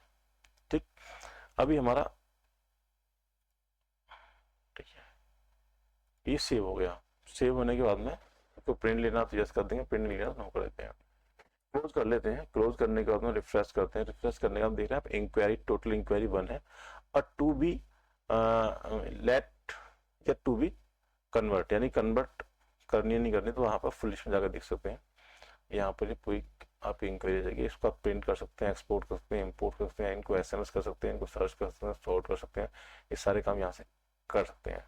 ठीक। अभी हमारा, ठीक है, ये सेव हो गया। सेव होने के बाद में तो प्रिंट लेना तो यस कर देंगे, प्रिंट लेना तो नो कर देते हैं। क्लोज कर लेते हैं, क्लोज करने के बाद में रिफ्रेश करते हैं, रिफ्रेश करने के बाद देख रहे हैं आप इंक्वायरी, टोटल इंक्वायरी 1 है, और टू बी लेट या टू बी कन्वर्ट, यानी कन्वर्ट करनी है नहीं करनी तो वहाँ पर फुल लिस्ट में जाकर देख सकते हैं। यहाँ पर पूरी आपकी इंक्वायरी जाएगी, इसको आप प्रिंट कर सकते हैं, एक्सपोर्ट कर सकते हैं, इंपोर्ट कर सकते हैं, इनको SMS कर सकते हैं, इनको सर्च कर सकते हैं, सॉर्ट कर सकते हैं, ये सारे काम यहाँ से कर सकते हैं।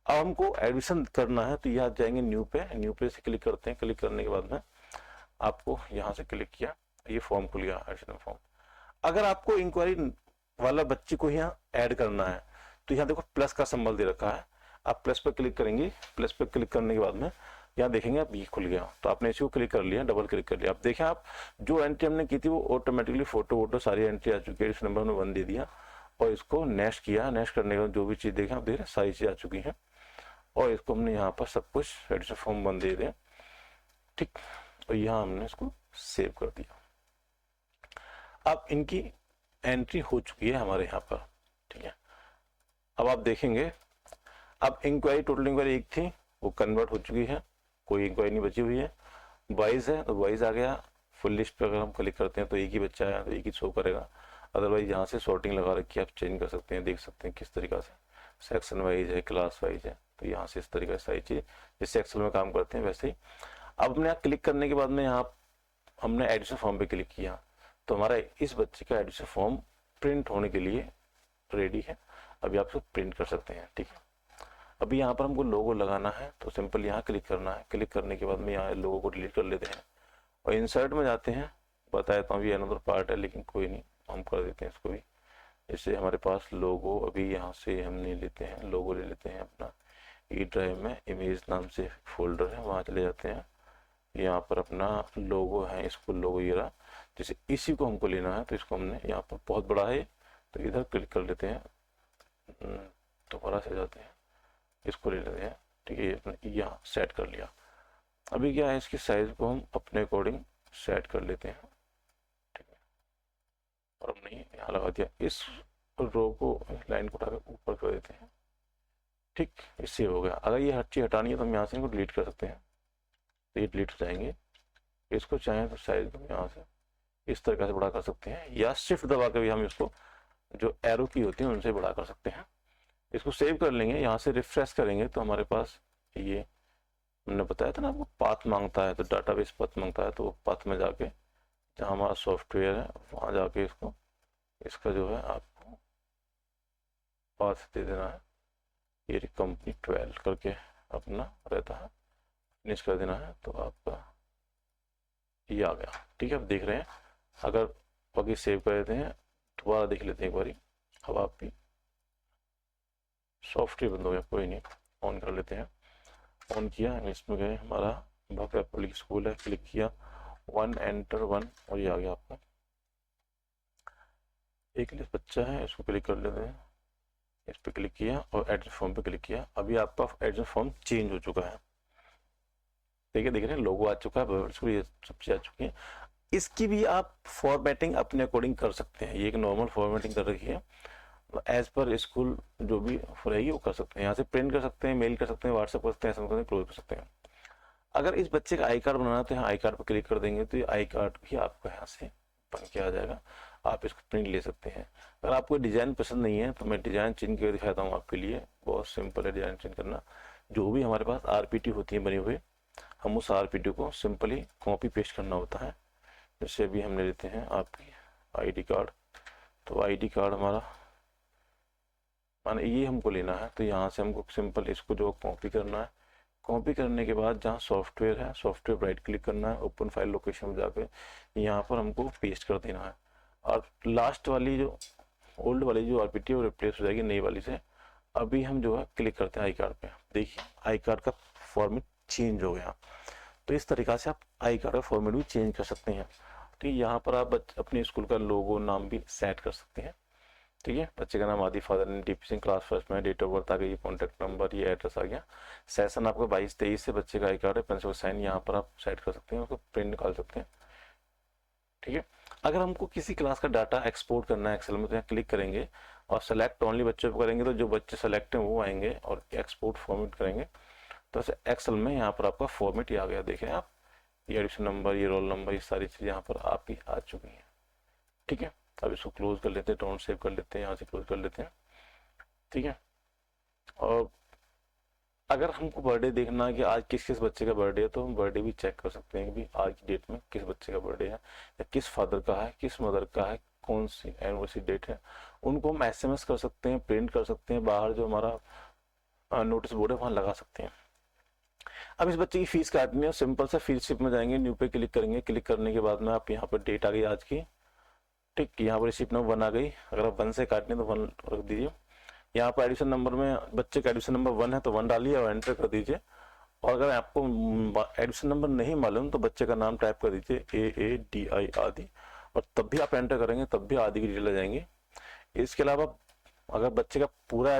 अब हमको एडमिशन करना है तो यहाँ जाएंगे न्यू पे, न्यू पे से क्लिक करते हैं, क्लिक करने के बाद में आपको यहाँ से क्लिक किया, ये फॉर्म खुल गया, एडमिशन फॉर्म। अगर आपको इंक्वायरी वाला बच्चे को यहाँ ऐड करना है तो यहाँ देखो प्लस का सिंबल दे रखा है, आप प्लस पर क्लिक करेंगे, प्लस पर क्लिक करने के बाद में यहाँ देखेंगे आप ये खुल गया, तो आपने इसी को क्लिक कर लिया, डबल क्लिक कर लिया। आप देखें आप जो एंट्री हमने की थी वो ऑटोमेटिकली फोटो वोटो सारी एंट्री आ चुकी है, इस नंबर में 1 दे दिया और इसको नेक्स्ट किया, नेक्स्ट करने के बाद जो भी चीज़ देखें आप देख रहे सारी चीज़ आ चुकी हैं, और इसको हमने यहाँ पर सब कुछ एडिशन फॉर्म 1 दे दें, ठीक, और यहाँ हमने इसको सेव कर दिया। अब इनकी एंट्री हो चुकी है हमारे यहाँ पर, ठीक है। अब आप देखेंगे अब इंक्वायरी, टोटल इंक्वायरी 1 थी वो कन्वर्ट हो चुकी है, कोई इंक्वायरी नहीं बची हुई है। बॉयज है तो बॉयज आ गया, फुल लिस्ट पे अगर हम क्लिक करते हैं तो एक ही बच्चा है तो एक ही शो करेगा, अदरवाइज यहाँ से सॉर्टिंग लगा रखी है, आप चेंज कर सकते हैं, देख सकते हैं किस तरीका से, सेक्शन वाइज है, क्लास वाइज है, तो यहाँ से इस तरीके से सारी चीज़ जैसे एक्सेल में काम करते हैं वैसे ही। अब हमने यहाँ क्लिक करने के बाद में यहाँ हमने एडमिशन फॉर्म पे क्लिक किया तो हमारा इस बच्चे का एडमिशन फॉर्म प्रिंट होने के लिए रेडी है, अभी आप इसको प्रिंट कर सकते हैं, ठीक है। अभी यहाँ पर हमको लोगो लगाना है तो सिंपल यहाँ क्लिक करना है, क्लिक करने के बाद में यहाँ लोगो को डिलीट कर लेते हैं और इंसर्ट में जाते हैं, बता देता हूँ ये अनदर पार्ट है लेकिन कोई नहीं, हम कर देते हैं इसको भी। जैसे हमारे पास लोगो, अभी यहाँ से हमने लेते हैं लोगो, ले लेते हैं अपना ई ड्राइव में इमेज नाम से फोल्डर है, वहाँ चले जाते हैं, यहाँ पर अपना लोगो है, इसको लोगो ये रहा, जैसे इसी को हमको लेना है तो इसको हमने यहाँ पर बहुत बड़ा है तो इधर क्लिक कर लेते हैं, दोबारा से जाते हैं, इसको ले लेते हैं, ठीक है, ये यहाँ सेट कर लिया। अभी क्या है, इसकी साइज को हम अपने अकॉर्डिंग सेट कर लेते हैं, ठीक है, और हमने यहाँ लगा दिया। इस रो को, लाइन को उठाकर ऊपर कर देते हैं, ठीक, इससे हो गया। अगर ये हर चीज़ हटानी है तो हम यहाँ से इनको डिलीट कर सकते हैं, तो ये डिलीट हो जाएंगे। इसको चाहें तो साइज को यहाँ से इस तरीके से बड़ा कर सकते हैं, या शिफ्ट दबा कर भी हम इसको जो एरो की होती है उनसे बड़ा कर सकते हैं। इसको सेव कर लेंगे, यहाँ से रिफ्रेश करेंगे तो हमारे पास ये हमने बताया था ना आपको, पाथ मांगता है, तो डाटाबेस पाथ मांगता है, तो वो पाथ में जाके जहाँ हमारा सॉफ्टवेयर है वहाँ जाके इसका जो है आपको पाथ दे देना है, ये कंपनी 12 करके अपना रहता है, फिनिश कर देना है, तो आपका ये आ गया, ठीक है। आप देख रहे हैं, अगर बाकी सेव कर देते हैं, दोबारा देख लेते हैं एक बारी। अब आपकी सॉफ्टवेयर बंद हो गया, कोई नहीं, ऑन कर लेते हैं। ऑन किया, इसमें गए, हमारा भव्य पब्लिक स्कूल है, क्लिक किया, 1 एंटर 1, और ये आ गया आपका एक लिस्ट बच्चा है, इसको क्लिक कर लेते हैं, इस पर क्लिक किया और एडमिशन फॉर्म पे क्लिक किया। अभी आपका एडमिशन फॉर्म चेंज हो चुका है, ठीक है, देख रहे हैं, लोगो आ चुका है, ये सब चीज़ आ चुकी है। इसकी भी आप फॉर्मेटिंग अपने अकॉर्डिंग कर सकते हैं, ये एक नॉर्मल फॉर्मेटिंग कर रखी है, एज पर स्कूल जो भी रहेगी वो कर सकते हैं। यहाँ से प्रिंट कर सकते हैं, मेल कर सकते हैं, व्हाट्सएप कर सकते हैं, SMS कर सकते हैं, क्लोज कर सकते हैं। अगर इस बच्चे का आई कार्ड बनाना है तो यहाँ आई कार्ड पर क्लिक कर देंगे तो ये आई कार्ड भी आपको यहाँ से बन के आ जाएगा, आप इसको प्रिंट ले सकते हैं। अगर आपको डिज़ाइन पसंद नहीं है तो मैं डिज़ाइन चेंज करके दिखाता हूँ आपके लिए, बहुत सिंपल है डिज़ाइन चेंज करना। जो भी हमारे पास RPT होती है बनी हुई, हम उस RPT को सिंपली कॉपी पेस्ट करना होता है। जैसे अभी हम ले लेते हैं आपकी ID कार्ड, तो ID कार्ड हमारा माने ये हमको लेना है, तो यहाँ से हमको सिंपल इसको जो कॉपी करना है, कॉपी करने के बाद जहाँ सॉफ्टवेयर है, सॉफ्टवेयर राइट क्लिक करना है, ओपन फाइल लोकेशन में जाकर यहाँ पर हमको पेस्ट कर देना है, और लास्ट वाली जो ओल्ड वाली जो RPT वो रिप्लेस हो जाएगी नई वाली से। अभी हम जो है क्लिक करते हैं आई कार्ड पे, देखिए आई कार्ड का फॉर्मेट चेंज हो गया। तो इस तरीक़ा से आप आई कार्ड का फॉर्मेट भी चेंज कर सकते हैं। तो यहाँ पर आप अपने स्कूल का लोगो, नाम भी सेट कर सकते हैं, ठीक है। बच्चे का नाम आदि, फादर ने DP सिंह, क्लास फर्स्ट में, डेट ऑफ बर्थ आ गई, कॉन्टैक्ट नंबर, ये एड्रेस आ गया। सेशन आपका 22-23 से बच्चे का आई कार्ड है, प्रिंसिपल साइन यहाँ पर आप सेट कर सकते हैं, उसको प्रिंट निकाल सकते हैं, ठीक है। अगर हमको किसी क्लास का डाटा एक्सपोर्ट करना है एक्सेल में, तो यहाँ क्लिक करेंगे और सेलेक्ट ओनली बच्चों पर करेंगे, तो जो बच्चे सेलेक्ट हैं वो आएंगे, और एक्सपोर्ट फॉर्मेट करेंगे तो एक्सेल में यहाँ पर आपका फॉर्मेट ही आ गया। देखें आप, ये एडिशन नंबर, ये रोल नंबर, ये सारी चीज़ें यहाँ पर आपकी आ चुकी हैं, ठीक है। अब इसको क्लोज कर लेते हैं, डोंट सेव कर लेते हैं, यहाँ से क्लोज कर लेते हैं, ठीक है। और अगर हमको बर्थडे देखना है कि आज किस किस बच्चे का बर्थडे है, तो हम बर्थडे भी चेक कर सकते हैं कि भी आज की डेट में किस बच्चे का बर्थडे है, या किस फादर का है, किस मदर का है, कौन सी एनिवर्सरी डेट है। उनको हम SMS कर सकते हैं, प्रिंट कर सकते हैं, बाहर जो हमारा नोटिस बोर्ड है वहाँ लगा सकते हैं। अब इस बच्चे की फीस काटनी है, सिंपल सा फीस शिप में जाएंगे, न्यू पे क्लिक करेंगे, क्लिक करने के बाद में आप यहाँ पर डेट आ गई आज की, ठीक, यहाँ पर रिसिप्ट नंबर 1 आ गई। अगर आप 1 से काटने तो 1 रख दीजिए। यहाँ पर एडिशन नंबर में बच्चे का एडिशन नंबर 1 है तो 1 डालिए और एंटर कर दीजिए। और अगर आपको एडिशन नंबर नहीं मालूम तो बच्चे का नाम टाइप कर दीजिए, AADI आदि, और तब भी आप एंटर करेंगे तब भी आदि की डिटेल आ जाएंगी। इसके अलावा अगर बच्चे का पूरा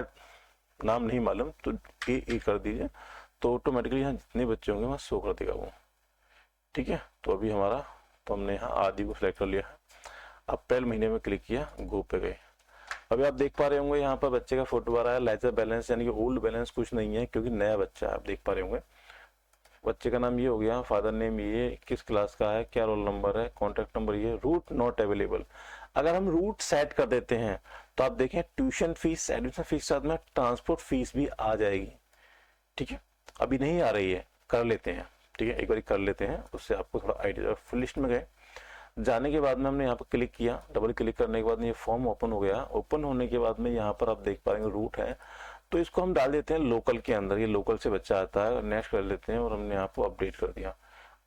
नाम नहीं मालूम तो AA कर दीजिए, तो ऑटोमेटिकली यहाँ जितने बच्चे होंगे वहाँ शो कर देगा वो, ठीक है। तो अभी हमारा, तो हमने यहाँ आदि को सिलेक्ट कर लिया है। अप्रैल महीने में क्लिक किया, गो पे गए। अभी आप देख पा रहे होंगे यहाँ पर बच्चे का फोटो आ रहा है, लेजर बैलेंस यानी कि ओल्ड बैलेंस कुछ नहीं है क्योंकि नया बच्चा है। आप देख पा रहे होंगे बच्चे का नाम ये हो गया, फादर नेम ये, किस क्लास का है, क्या रोल नंबर है, कॉन्टैक्ट नंबर ये, रूट नॉट अवेलेबल। अगर हम रूट सेट कर देते हैं तो आप देखें ट्यूशन फीस, एडमिशन फीस के साथ में ट्रांसपोर्ट फीस भी आ जाएगी, ठीक है। अभी नहीं आ रही है, कर लेते हैं, ठीक है, एक बार कर लेते हैं, उससे आपको थोड़ा आइडिया। फुल लिस्ट में गए, जाने के बाद में हमने यहाँ पर क्लिक किया, डबल क्लिक करने के बाद ये फॉर्म ओपन हो गया। ओपन होने के बाद में यहाँ पर आप देख पाएंगे रूट है, तो इसको हम डाल देते हैं लोकल के अंदर, ये लोकल से बच्चा आता है, नेक्स्ट कर लेते हैं और हमने यहाँ पर अपडेट कर दिया।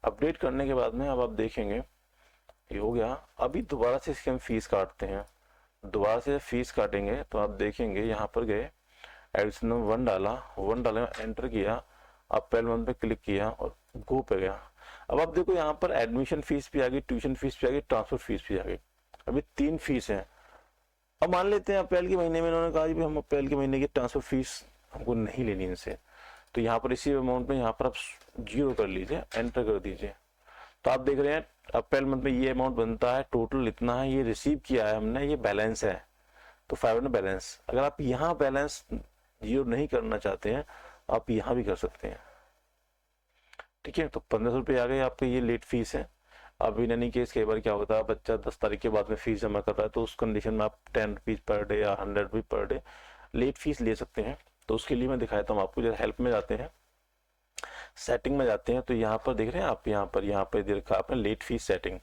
अपडेट करने के बाद में अब आप देखेंगे ये हो गया। अभी दोबारा से इसकी हम फीस काटते हैं, दोबारा से फीस काटेंगे तो आप देखेंगे यहाँ पर गए, एडिशन नंबर 1 डाला, 1 डाला, एंटर किया, अप्रैल मंथ पे क्लिक किया और गो पे गया। अब आप देखो यहाँ पर एडमिशन फीस भी आ गई, ट्यूशन फीस भी आ गई, ट्रांसफर फीस भी आ गई, अभी 3 फीस है। अब मान लेते हैं अप्रैल के महीने में इन्होंने कहा कि हम अप्रैल के महीने की ट्रांसफर फीस हमको नहीं लेनी इनसे, तो यहाँ पर इसी अमाउंट में यहाँ पर आप 0 कर लीजिए, एंटर कर दीजिए। तो आप देख रहे हैं अप्रैल मंथ में ये अमाउंट बनता है, टोटल इतना है, ये रिसीव किया है हमने, ये बैलेंस है, तो 500 बैलेंस। अगर आप यहाँ बैलेंस 0 नहीं करना चाहते हैं आप यहाँ भी कर सकते हैं, ठीक है। तो 1500 रुपये आ गए आपके, ये लेट फीस है। अब इन एनी केस कई बार क्या होता है बच्चा 10 तारीख के बाद में फीस जमा कर रहा है, तो उस कंडीशन में आप 10 रुपीज़ पर डे या 100 rupees per day late fees ले सकते हैं। तो उसके लिए मैं दिखाता हूँ आपको, जब हेल्प में जाते हैं, सेटिंग में जाते हैं, तो यहाँ पर देख रहे हैं आप, यहाँ पर दे रखा है आपने लेट फीस सेटिंग,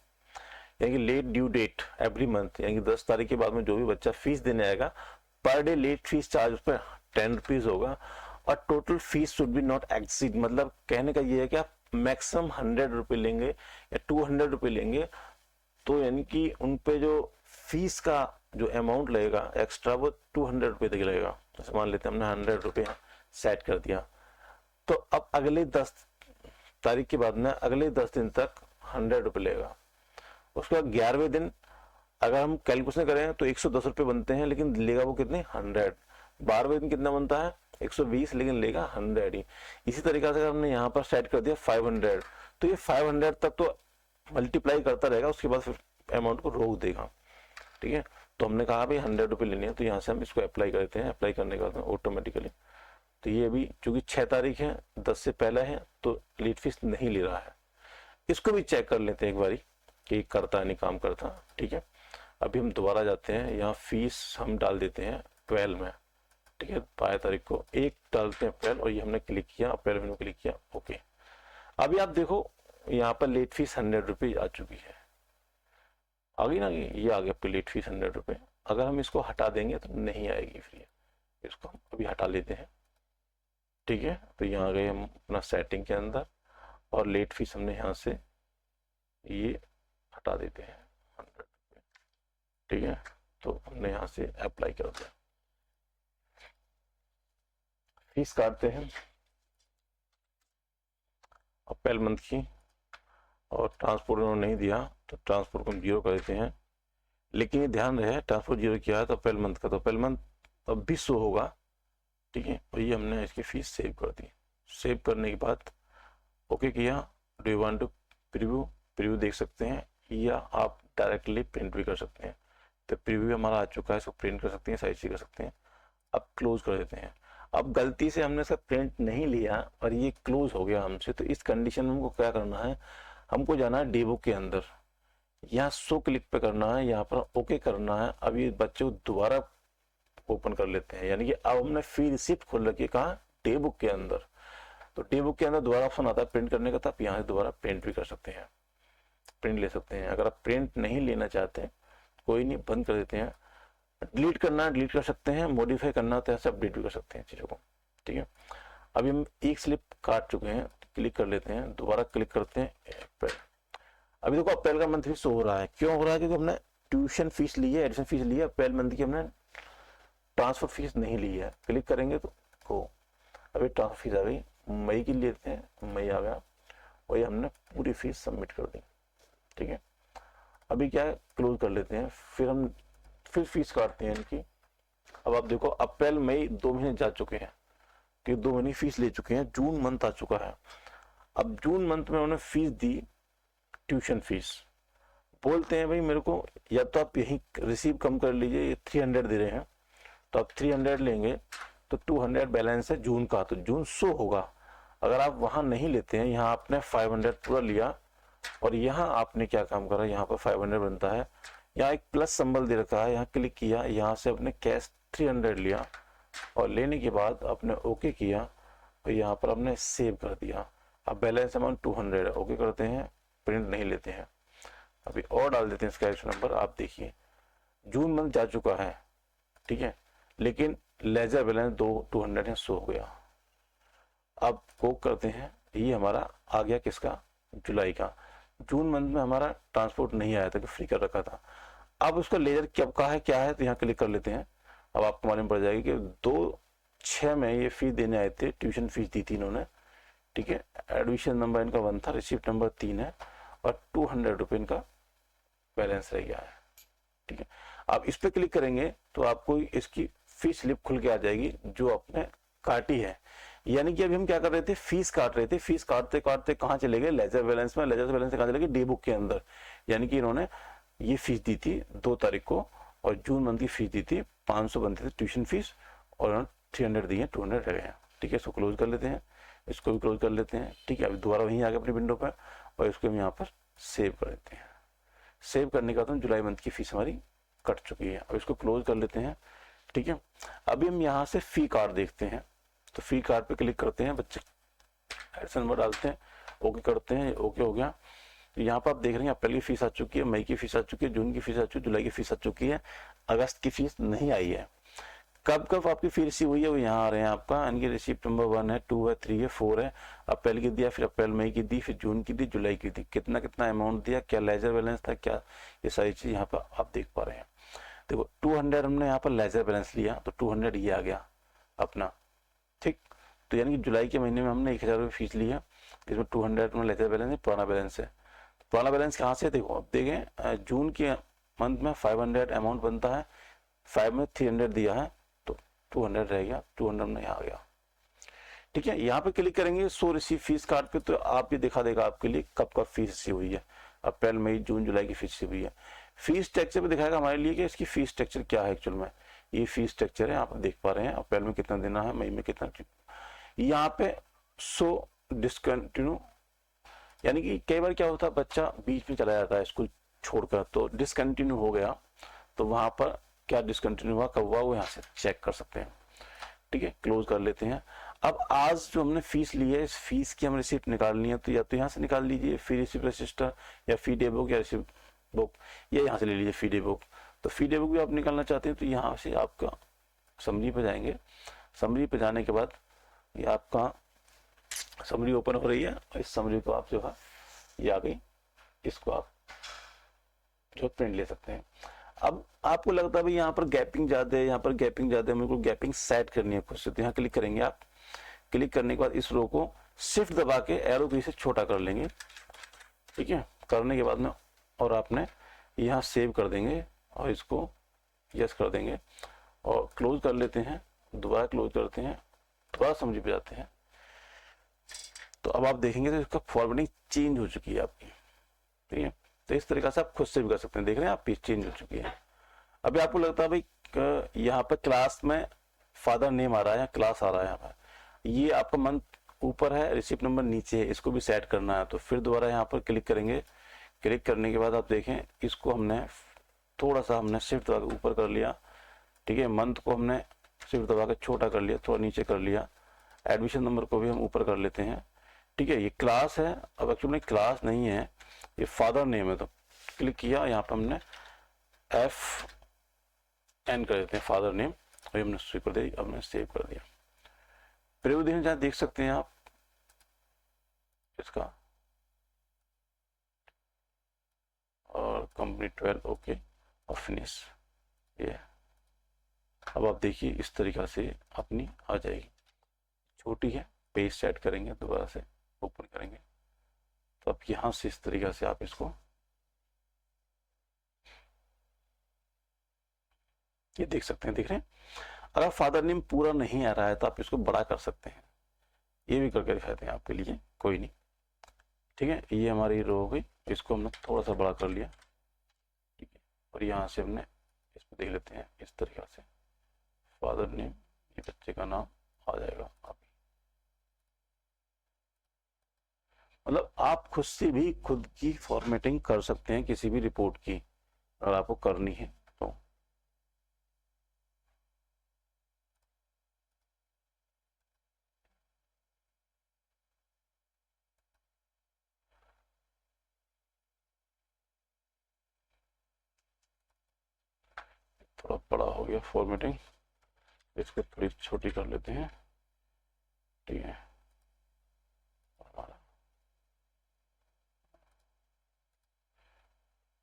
यानी कि late due date every month, यानी कि 10 तारीख के बाद में जो भी बच्चा फीस देने आएगा per day late fees charge उस पर 10 रुपीज़ होगा, और total fees should be not exceed, मतलब कहने का ये है कि आप मैक्सिमम 100 रुपये लेंगे या 200 रुपये लेंगे, तो यानी कि उन पे जो फीस का जो अमाउंट लगेगा एक्स्ट्रा वो 200 रुपये तक लगेगा। जैसे मान लेते हैं हमने 100 रुपये सेट कर दिया, तो अब अगले 10 तारीख के बाद में अगले 10 दिन तक 100 रुपये लेगा। उसके बाद 11वें दिन अगर हम कैलकुलेशन करें तो 110 रुपये बनते हैं, लेकिन लेगा वो कितने 100। 12वें दिन कितना बनता है 120, लेकिन लेगा 100 ही। इसी तरीके से अगर हमने यहाँ पर सेट कर दिया 500, तो ये 500 तक तो मल्टीप्लाई करता रहेगा, उसके बाद फिर अमाउंट को रोक देगा, ठीक है। तो हमने कहा भाई 100 रुपये लेने हैं, तो यहाँ से हम इसको अप्लाई करते हैं। अप्लाई करने के बाद ऑटोमेटिकली, तो ये अभी चूंकि 6 तारीख है 10 से पहले है, तो लेट फीस नहीं ले रहा है। इसको भी चेक कर लेते हैं एक बारी कि करता नहीं काम करता, ठीक है। अभी हम दोबारा जाते हैं, यहाँ फीस हम डाल देते हैं 12 में, ठीक है। 12 तारीख को 1 डालते हैं अप्रैल, और ये हमने क्लिक किया, अप्रैल में क्लिक किया, ओके। अभी आप देखो यहाँ पर लेट फीस 100 रुपये आ चुकी है, आ गई ना, ये आ गया आपकी लेट फीस 100 रुपये। अगर हम इसको हटा देंगे तो नहीं आएगी फ्री, इसको हम अभी हटा लेते हैं, ठीक है। तो यहाँ गए हम अपना सेटिंग के अंदर, और लेट फीस हमने यहाँ से ये हटा देते हैं 100 रुपये, ठीक है। तो हमने यहाँ से अप्लाई कर दिया, फीस काटते हैं अप्रैल मंथ की, और ट्रांसपोर्ट उन्होंने नहीं दिया तो ट्रांसपोर्ट को हम 0 कर देते हैं। लेकिन ये ध्यान रहे ट्रांसपोर्ट 0 किया है तो अप्रैल मंथ का, तो अप्रैल मंथ अब भी शो होगा, ठीक है। और ये हमने इसकी फीस सेव कर दी। सेव करने के बाद ओके किया। Do you want to preview देख सकते हैं, या आप डायरेक्टली प्रिंट भी कर सकते हैं। तो प्रीव्यू हमारा आ चुका है, इसको प्रिंट कर सकते हैं, साइज कर सकते हैं। अब क्लोज कर देते हैं। अब गलती से हमने इसका प्रिंट नहीं लिया और ये क्लोज हो गया हमसे, तो इस कंडीशन में हमको क्या करना है, हमको जाना है डेबुक के अंदर, यहाँ शो क्लिक पे करना है, यहाँ पर ओके करना है। अब ये बच्चे को दोबारा ओपन कर लेते हैं, यानी कि अब हमने फी रिसिप्ट खोल रखी है कहाँ, डेबुक के अंदर। तो डेबुक के अंदर दोबारा ऑप्शन आता है प्रिंट करने का, तो आप यहाँ से दोबारा प्रिंट भी कर सकते हैं, प्रिंट ले सकते हैं। अगर आप प्रिंट नहीं लेना चाहते कोई नहीं, बंद कर देते हैं। डिलीट करना है डिलीट कर सकते हैं, मॉडिफाई करना तो ऐसे अपडेट भी कर सकते हैं चीज़ों को, ठीक है। अभी हम एक स्लिप काट चुके हैं, क्लिक कर लेते हैं, दोबारा क्लिक करते हैं अप्रैल। अभी देखो अप्रैल का मंथ भी शो हो रहा है, क्यों हो रहा है, क्योंकि हमने ट्यूशन फीस ली है, एडिशन फीस ली है, अप्रैल मंथ की हमने ट्रांसफर फीस नहीं ली है। क्लिक करेंगे तो अभी ट्रांसफर फीस आ गई, मई की लेते हैं, मई आ गया, और ये हमने पूरी फीस सबमिट कर दी, ठीक है। अभी क्या है, क्लोज कर लेते हैं, फिर फीस काटते हैं इनकी। अब आप देखो अप्रैल मई 2 महीने जा चुके हैं, कि 2 महीने फीस ले चुके हैं, जून मंथ आ चुका है। अब जून मंथ में उन्होंने फीस दी, ट्यूशन फीस, बोलते हैं भाई मेरे को या तो आप यही रिसीव कम कर लीजिए, ये 300 दे रहे हैं, तो आप 300 लेंगे, तो 200 बैलेंस है जून का, तो जून शो होगा। अगर आप वहां नहीं लेते हैं, यहाँ आपने 500 पूरा लिया, और यहाँ आपने क्या काम करा, यहाँ पर 500 बनता है, यहाँ एक प्लस सिंबल दे रखा है, यहाँ क्लिक किया, यहाँ से अपने कैश 300 लिया, और लेने के बाद आपने ओके किया, और यहाँ पर आपने सेव कर दिया। अब बैलेंस अमाउंट 200 है, ओके करते हैं, प्रिंट नहीं लेते हैं। अभी और डाल देते हैं इसका नंबर। आप देखिए जून मंथ जा चुका है, ठीक है, लेकिन लेजर बैलेंस 200 है, शो हो गया। अब वो करते हैं, ये हमारा आ गया किसका, जुलाई का। जून मंथ में हमारा ट्रांसपोर्ट नहीं आया था, कि फ्री कर रखा था। अब उसका लेजर कब का है क्या है, तो यहाँ क्लिक कर लेते हैं। अब आपको मालूम पड़ जाएगी कि 2/6 में ये फीस देने आए थे, ट्यूशन फीस दी थी इन्होंने, ठीक है। एडमिशन नंबर इनका 1 था, रिसिप्ट नंबर 3 है और 200 रुपये इनका बैलेंस रह गया है, ठीक है। आप इस पे क्लिक करेंगे तो आपको इसकी फीस स्लिप खुल के आ जाएगी जो आपने काटी है। यानी कि अभी हम क्या कर रहे थे, फीस काट रहे थे, फीस काटते काटते कहाँ चले गए, लेजर बैलेंस में, लेजर बैलेंस से कहाँ चले गए, डे बुक के अंदर। यानी कि इन्होंने ये फीस दी थी 2 तारीख को और जून मंथ की फीस दी थी 500 बनती थी ट्यूशन फीस और उन्होंने 300 दिए, 200 रह गए, ठीक है। इसको क्लोज कर लेते हैं, इसको भी क्लोज कर लेते हैं, ठीक है। अभी दोबारा वहीं आ गए अपनी विंडो पर और इसको हम यहाँ पर सेव कर देते हैं। सेव करने के बाद हम जुलाई मंथ की फीस हमारी कट चुकी है। अब इसको क्लोज कर लेते हैं, ठीक है। अभी हम यहाँ से फी कार्ड देखते हैं, तो फी कार्ड पे क्लिक करते हैं, बच्चे एडसन नंबर डालते हैं, ओके करते हैं, ओके हो गया। तो यहाँ पर आप देख रहे हैं अप्रैल की फीस आ चुकी है, मई की फीस आ चुकी है, जून की फीस आ चुकी है, जुलाई की फीस आ चुकी है, अगस्त की फीस नहीं आई है। कब कब आपकी फी रिसीव हुई है वो यहाँ आ रहे हैं आपका, इनकी रिसिप्ट नंबर 1 है, 2 है, 3 है, 4 है। अप्रैल की दिया, फिर अप्रैल मई की दी, फिर जून की दी, जुलाई की दी, कितना कितना अमाउंट दिया, क्या लेजर बैलेंस था, क्या, ये सारी चीज यहाँ पर आप देख पा रहे हैं। देखो 200 हमने यहाँ पर लेजर बैलेंस लिया तो 200 ये आ गया अपना, ठीक। तो यानी कि जुलाई के महीने में हमने 1000 रुपये फीस लिया, इसमें 200 लेजर बैलेंस है, पुराना बैलेंस है। पुराना बैलेंस कहाँ से, देखो अब देखें जून के मंथ में 500 अमाउंट बनता है, 5 में 300 दिया है तो 200 रह गया, 200 में यहाँ आ गया, ठीक है। यहाँ पे क्लिक करेंगे सो रिसीव फीस कार्ड पे, तो आप ये दिखा देगा आपके लिए कब कब फीस रिसीव हुई है, अप्रैल मई जून जुलाई की फीस रिसीव हुई है। फीस स्ट्रक्चर पे दिखाएगा हमारे लिए कि इसकी फीस स्ट्रक्चर क्या है एक्चुअल में। ये फीस स्ट्रक्चर है, आप देख पा रहे हैं अप्रैल में कितना देना है, मई में कितना। यहाँ पे सो डिसकंटिन्यू, यानी कि कई बार क्या होता है बच्चा बीच में चला जाता है स्कूल छोड़कर, तो डिसकंटिन्यू हो गया, तो वहां पर क्या डिसकंटिन्यू हुआ, कब हुआ, वो यहाँ से चेक कर सकते हैं, ठीक है। क्लोज कर लेते हैं। अब आज जो हमने फीस ली है, इस फीस की हम रिसिप्ट निकालनी है, तो या तो यहाँ से निकाल लीजिए फी रिसिप्ट रजिस्टर, या फी डे बुक, या रिसिप्ट बुक, या यहाँ से ले लीजिए फी डे बुक। तो फी डे बुक भी आप निकालना चाहते हैं तो यहाँ से आपका समरी पे जाएंगे, समरी पे जाने के बाद ये आपका समरी ओपन हो रही है, इस समरी को आप जो है ये आ गई, इसको आप जो प्रिंट ले सकते हैं। अब आपको लगता है भाई यहाँ पर गैपिंग ज्यादा है, यहाँ पर गैपिंग ज्यादा है, मेरे को गैपिंग सेट करनी है खुद से, तो यहाँ क्लिक करेंगे आप। क्लिक करने के बाद इस रो को शिफ्ट दबा के एरो की से छोटा कर लेंगे, ठीक है। करने के बाद में और आपने यहाँ सेव कर देंगे और इसको यस कर देंगे और क्लोज कर लेते हैं, दोबारा क्लोज करते हैं, दोबारा समझ पे जाते हैं। तो अब आप देखेंगे तो इसका फॉर्मेटिंग चेंज हो चुकी है आपकी, ठीक है। तो इस तरीके से आप खुद से भी कर सकते हैं, देख रहे हैं आप पेज चेंज हो चुकी है। अभी आपको लगता है भाई यहाँ पे क्लास में फादर नेम आ रहा है, क्लास आ रहा है, यहाँ पर ये आपका मंथ ऊपर है, रिसिप्ट नंबर नीचे है, इसको भी सेट करना है। तो फिर दोबारा यहाँ पर क्लिक करेंगे, क्लिक करने के बाद आप देखें इसको हमने थोड़ा सा हमने शिफ्ट दबा के ऊपर कर लिया, ठीक है। मंथ को हमने शिफ्ट दबा के छोटा कर लिया, थोड़ा नीचे कर लिया, एडमिशन नंबर को भी हम ऊपर कर लेते हैं, ठीक है। ये क्लास है, अब एक्चुअली क्लास नहीं है, ये फादर नेम है, तो क्लिक किया, यहाँ पे हमने FN कर देते हैं फादर नेम, अभी हमने स्वीप कर दिया, हमने सेव कर दिया। प्रिव्यू जहाँ देख सकते हैं आप इसका, और कंप्लीट 12 ओके और फिनिश, ये अब आप देखिए इस तरीका से अपनी आ जाएगी। छोटी है, पेज सेट करेंगे, दोबारा से ओपन करेंगे, तो अब यहां से इस तरीका से आप इसको ये देख सकते हैं, देख रहे हैं। अगर फादर नेम पूरा नहीं आ रहा है तो आप इसको बड़ा कर सकते हैं, ये भी करके दिखाते हैं आपके लिए, कोई नहीं, ठीक है। ये हमारी रो हो गई, इसको हमने थोड़ा सा बड़ा कर लिया, ठीक है। और यहाँ से हमने इसमें देख लेते हैं इस तरीका से फादर नेम, ये बच्चे का नाम आ जाएगा आप, मतलब आप खुद से भी खुद की फॉर्मेटिंग कर सकते हैं किसी भी रिपोर्ट की, अगर आपको करनी है तो। थोड़ा बड़ा हो गया फॉर्मेटिंग, इसको थोड़ी छोटी कर लेते हैं, ठीक है।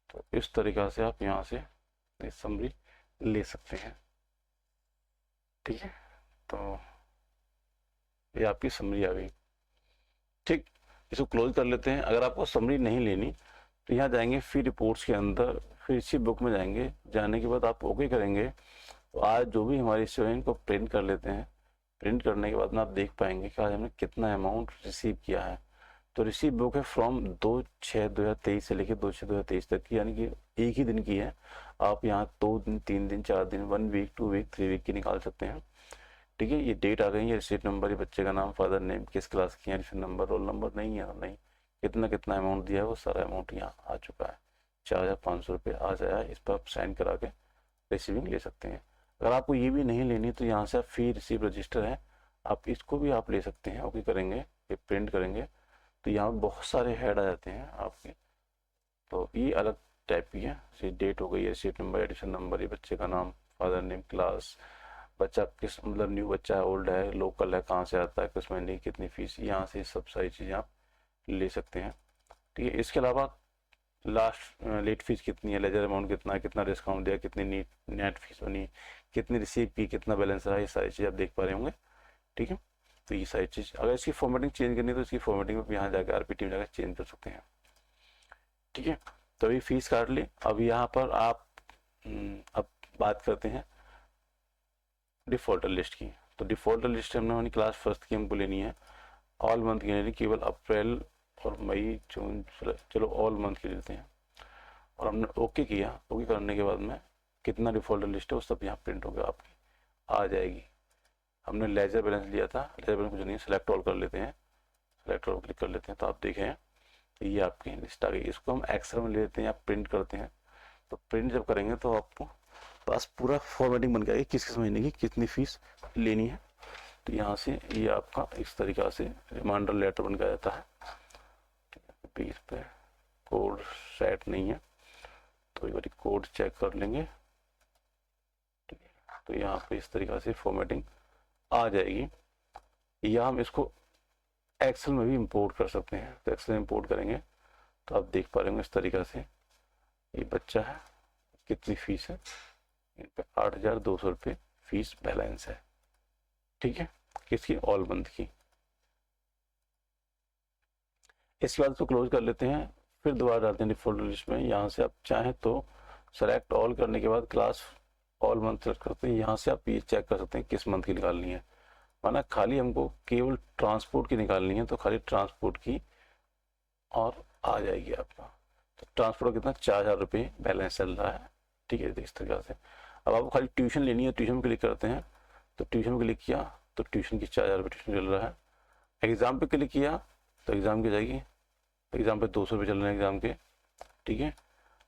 तो इस तरीका से आप यहाँ से समरी ले सकते हैं, ठीक है। तो ये आपकी समरी आ गई। ठीक, इसको क्लोज कर लेते हैं। अगर आपको समरी नहीं लेनी तो यहाँ जाएंगे फी रिपोर्ट्स के अंदर, फिर इसी बुक में जाएंगे, जाने के बाद आप ओके करेंगे तो आज जो भी हमारी स्टूडेंट को प्रिंट कर लेते हैं। प्रिंट करने के बाद में आप देख पाएंगे कि आज हमने कितना अमाउंट रिसीव किया है। तो रिसीव बुक है फ्रॉम 2/6/2023 से लेकर 2/6/2023 तक की, यानी कि एक ही दिन की है। आप यहाँ 2 दिन, 3 दिन, 4 दिन, 1 वीक, 2 वीक, 3 वीक की निकाल सकते हैं। ठीक है, ये डेट आ गई है, रिसीट नंबर, ये बच्चे का नाम, फादर नेम, किस क्लास की है, रिसीट नंबर, रोल नंबर नहीं है, नहीं, कितना कितना अमाउंट दिया है वो सारा अमाउंट यहाँ आ चुका है। 4,500 रुपये आ जाए, इस पर आप साइन करा के रिसीविंग ले सकते हैं। अगर आपको ये भी नहीं लेनी तो यहाँ से आप फी रिसीव रजिस्टर है, आप इसको भी आप ले सकते हैं। ओके करेंगे, ये प्रिंट करेंगे तो यहाँ बहुत सारे हेड आ जाते हैं आपके। तो ये अलग टाइप की है, जैसे डेट हो गई है, रिसीट नंबर, एडिशन नंबर, ये बच्चे का नाम, फादर नेम, क्लास, बच्चा किस, मतलब न्यू बच्चा है, ओल्ड है, लोकल है, कहाँ से आता है, किस महीने की कितनी फीस, यहाँ से सब सारी चीज़ें आप ले सकते हैं। ठीक है, इसके अलावा लास्ट लेट फीस कितनी है, लेजर अमाउंट कितना है, कितना डिस्काउंट दिया, कितनी नेट फीस बनी, कितनी रिसीव की, कितना बैलेंस रहा, ये सारी चीज़ आप देख पा रहे होंगे। ठीक है, तो ये सारी चीज़, अगर इसकी फॉर्मेटिंग चेंज करनी है तो इसकी फॉर्मेटिंग में यहाँ जाकर आरपीटी में जाकर चेंज कर सकते हैं। ठीक है, तो अभी फीस काट ली। अब यहाँ पर आप अब बात करते हैं डिफ़ॉल्टर लिस्ट की। तो डिफ़ॉल्टर लिस्ट हमने अपनी क्लास फर्स्ट की हमको लेनी है, ऑल मंथ की लेनी, केवल अप्रैल और मई, जून, चलो ऑल मंथ की लेते हैं। और हमने ओके किया, ओके करने के बाद में कितना डिफ़ॉल्टर लिस्ट है वो सब यहाँ प्रिंट होकर आपकी आ जाएगी। हमने लेजर बैलेंस लिया था, लेजर बैलेंस कुछ नहीं है, सेलेक्ट ऑल कर लेते हैं, सेलेक्ट ऑल क्लिक कर लेते हैं तो आप देखें ये आपकी लिस्ट आ गई। इसको हम एक्सेल में ले लेते हैं या प्रिंट करते हैं। तो प्रिंट जब करेंगे तो आपको पास पूरा फॉर्मेटिंग बन गया किस किस महीने की कितनी फीस लेनी है। तो यहाँ से ये आपका इस तरीक़ा से रिमाइंडर लेटर बन जाता है। इस पे कोड सेट नहीं है तो एक बार कोड चेक कर लेंगे। तो यहाँ पे इस तरीक़ा से फॉर्मेटिंग आ जाएगी, या हम इसको एक्सेल में भी इंपोर्ट कर सकते हैं। तो एक्सेल में इंपोर्ट करेंगे तो आप देख पा रहे होंगे इस तरीक़ा से ये बच्चा है, कितनी फीस है, इन पे 8,200 रुपये फीस बैलेंस है। ठीक है, किसकी, ऑल मंथ की। इसके बाद इसको क्लोज कर लेते हैं, फिर दोबारा डालते हैं डिफॉल्ट लिस्ट में। यहाँ से आप चाहें तो सेलेक्ट ऑल करने के बाद क्लास ऑल मंथ सेलेक्ट करते हैं। यहाँ से आप ये चेक कर सकते हैं किस मंथ की निकालनी है, माना खाली हमको केवल ट्रांसपोर्ट की निकालनी है तो खाली ट्रांसपोर्ट की और आ जाएगी आपका। तो ट्रांसपोर्ट कितना, 4,000 रुपये बैलेंस चल रहा है। ठीक है, इस तरीके से। अब आपको खाली ट्यूशन लेनी है, ट्यूशन क्लिक करते हैं। तो ट्यूशन क्लिक किया तो ट्यूशन की 4,000 रुपये ट्यूशन चल रहा है। एग्ज़ाम पे क्लिक किया तो एग्ज़ाम की जाएगी, एग्ज़ाम पे 200 रुपये चल रहे हैं एग्ज़ाम के। ठीक है,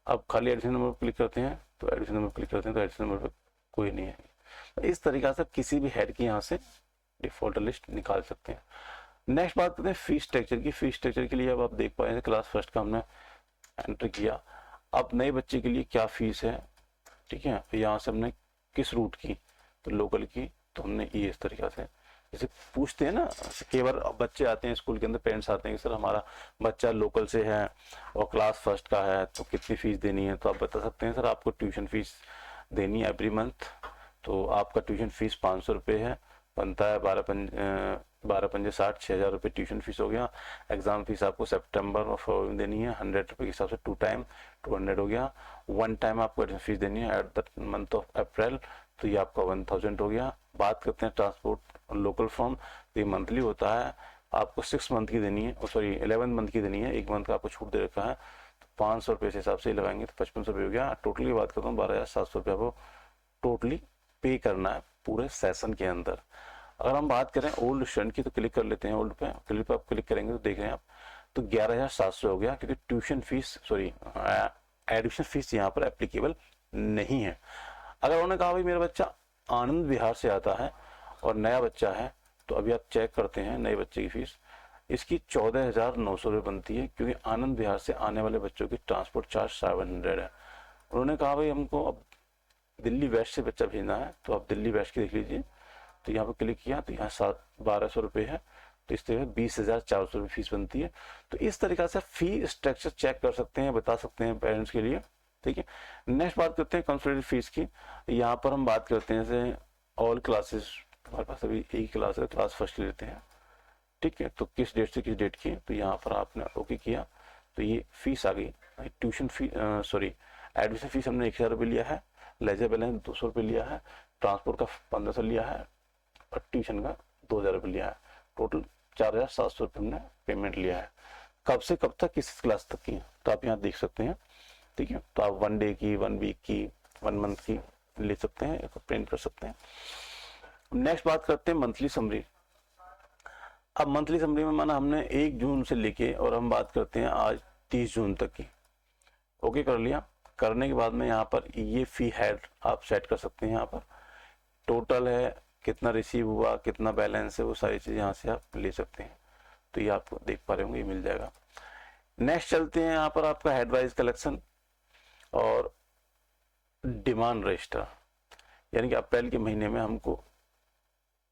अब खाली एडिशन नंबर पर क्लिक करते हैं तो एडिशन नंबर क्लिक करते हैं तो एडिशन नंबर पर कोई नहीं है। तो इस तरीक़ा से किसी भी हेड की यहाँ से डिफ़ॉल्ट लिस्ट निकाल सकते हैं। नेक्स्ट बात करते हैं फीस स्ट्रक्चर की। फीस स्ट्रक्चर के लिए अब आप देख पाए क्लास फर्स्ट का हमने एंटर किया। अब नए बच्चे के लिए क्या फ़ीस है, ठीक है, यहाँ से हमने किस रूट की, तो लोकल की, तो हमने ये इस तरीक़ा से, जैसे पूछते हैं ना कई बार बच्चे आते हैं स्कूल के अंदर, पेरेंट्स आते हैं कि सर हमारा बच्चा लोकल से है और क्लास फर्स्ट का है तो कितनी फ़ीस देनी है। तो आप बता सकते हैं सर आपको ट्यूशन फ़ीस देनी है एवरी मंथ, तो आपका ट्यूशन फ़ीस 500 रुपये है, बनता है 12 पंजे 60, 6,000 रुपये ट्यूशन फीस हो गया। एग्ज़ाम फीस आपको सितंबर और फरवरी में देनी है 100 रुपये के हिसाब से, 2 टाइम 200 हो गया। 1 टाइम आपको एडमिशन फीस देनी है at the month of April, तो ये आपका 1000 हो गया। बात करते हैं ट्रांसपोर्ट लोकल फॉर्म, तो ये मंथली होता है, आपको 6 मंथ की देनी है, सॉरी 11 मंथ की देनी है, 1 मंथ का आपको छूट दे रखा है। तो 500 रुपये के हिसाब से ही लगाएंगे तो 5500 रुपये हो गया। टोटली बात करता हूँ 12,700 रुपये आपको टोटली पे करना है पूरे सेशन के अंदर। अगर हम बात करें ओल्ड स्टूडेंट की तो क्लिक कर लेते हैं, ओल्ड पे क्लिक पे आप क्लिक करेंगे तो देख रहे हैं आप तो 11,700 हो गया, क्योंकि tuition fees sorry admission fees यहाँ पर एप्लीकेबल नहीं है। अगर उन्होंने कहा भाई मेरा बच्चा आनंद विहार से आता है और नया बच्चा है, तो अभी आप चेक करते हैं नए बच्चे की फीस, इसकी 14,900 रुपये बनती है, क्योंकि आनंद विहार से आने वाले बच्चों की ट्रांसपोर्ट चार्ज 700 है। उन्होंने कहा भाई हमको अब दिल्ली वेस्ट से बच्चा भेजना है, तो आप दिल्ली वेस्ट की देख लीजिए, तो यहाँ पर क्लिक किया तो यहाँ 1200 रुपये है, तो इस तरह 20,400 रुपये फीस बनती है। तो इस तरीक़ा से फी स्ट्रक्चर चेक कर सकते हैं, बता सकते हैं पेरेंट्स के लिए। ठीक है, नेक्स्ट बात करते हैं कंसोलिडेटेड फीस की। यहाँ पर हम बात करते हैं जैसे ऑल क्लासेस, हमारे पास अभी एक क्लास है, क्लास फर्स्ट लेते हैं। ठीक है। तो किस डेट से किस डेट की, तो यहाँ पर आपने ओके किया तो ये फीस आ गई। Tuition fee sorry admission fees हमने 1000 रुपये लिया है, लेजर बैलेंस 200 रुपये लिया है, ट्रांसपोर्ट का 1500 लिया है और ट्यूशन का 2000 रुपये लिया है। टोटल 4700 रुपये हमने पेमेंट लिया है। कब से कब तक, किस क्लास तक की, तो आप यहाँ देख सकते हैं। ठीक है, तो आप 1 डे की, 1 वीक की, 1 मंथ की ले सकते हैं, प्रिंट कर सकते हैं। नेक्स्ट बात करते हैं मंथली समरी। अब मंथली समरी में माना हमने 1 जून से लेके और हम बात करते हैं आज 30 जून तक की। ओके कर लिया। करने के बाद में यहाँ पर ये फी हेड आप सेट कर सकते हैं। यहाँ पर टोटल है, कितना रिसीव हुआ, कितना बैलेंस है, वो सारी चीज़ यहाँ से आप ले सकते हैं। तो ये आप देख पा रहे होंगे, ये मिल जाएगा। नेक्स्ट चलते हैं यहाँ पर आपका हेड वाइज कलेक्शन और डिमांड रजिस्टर, यानी कि अप्रैल के महीने में हमको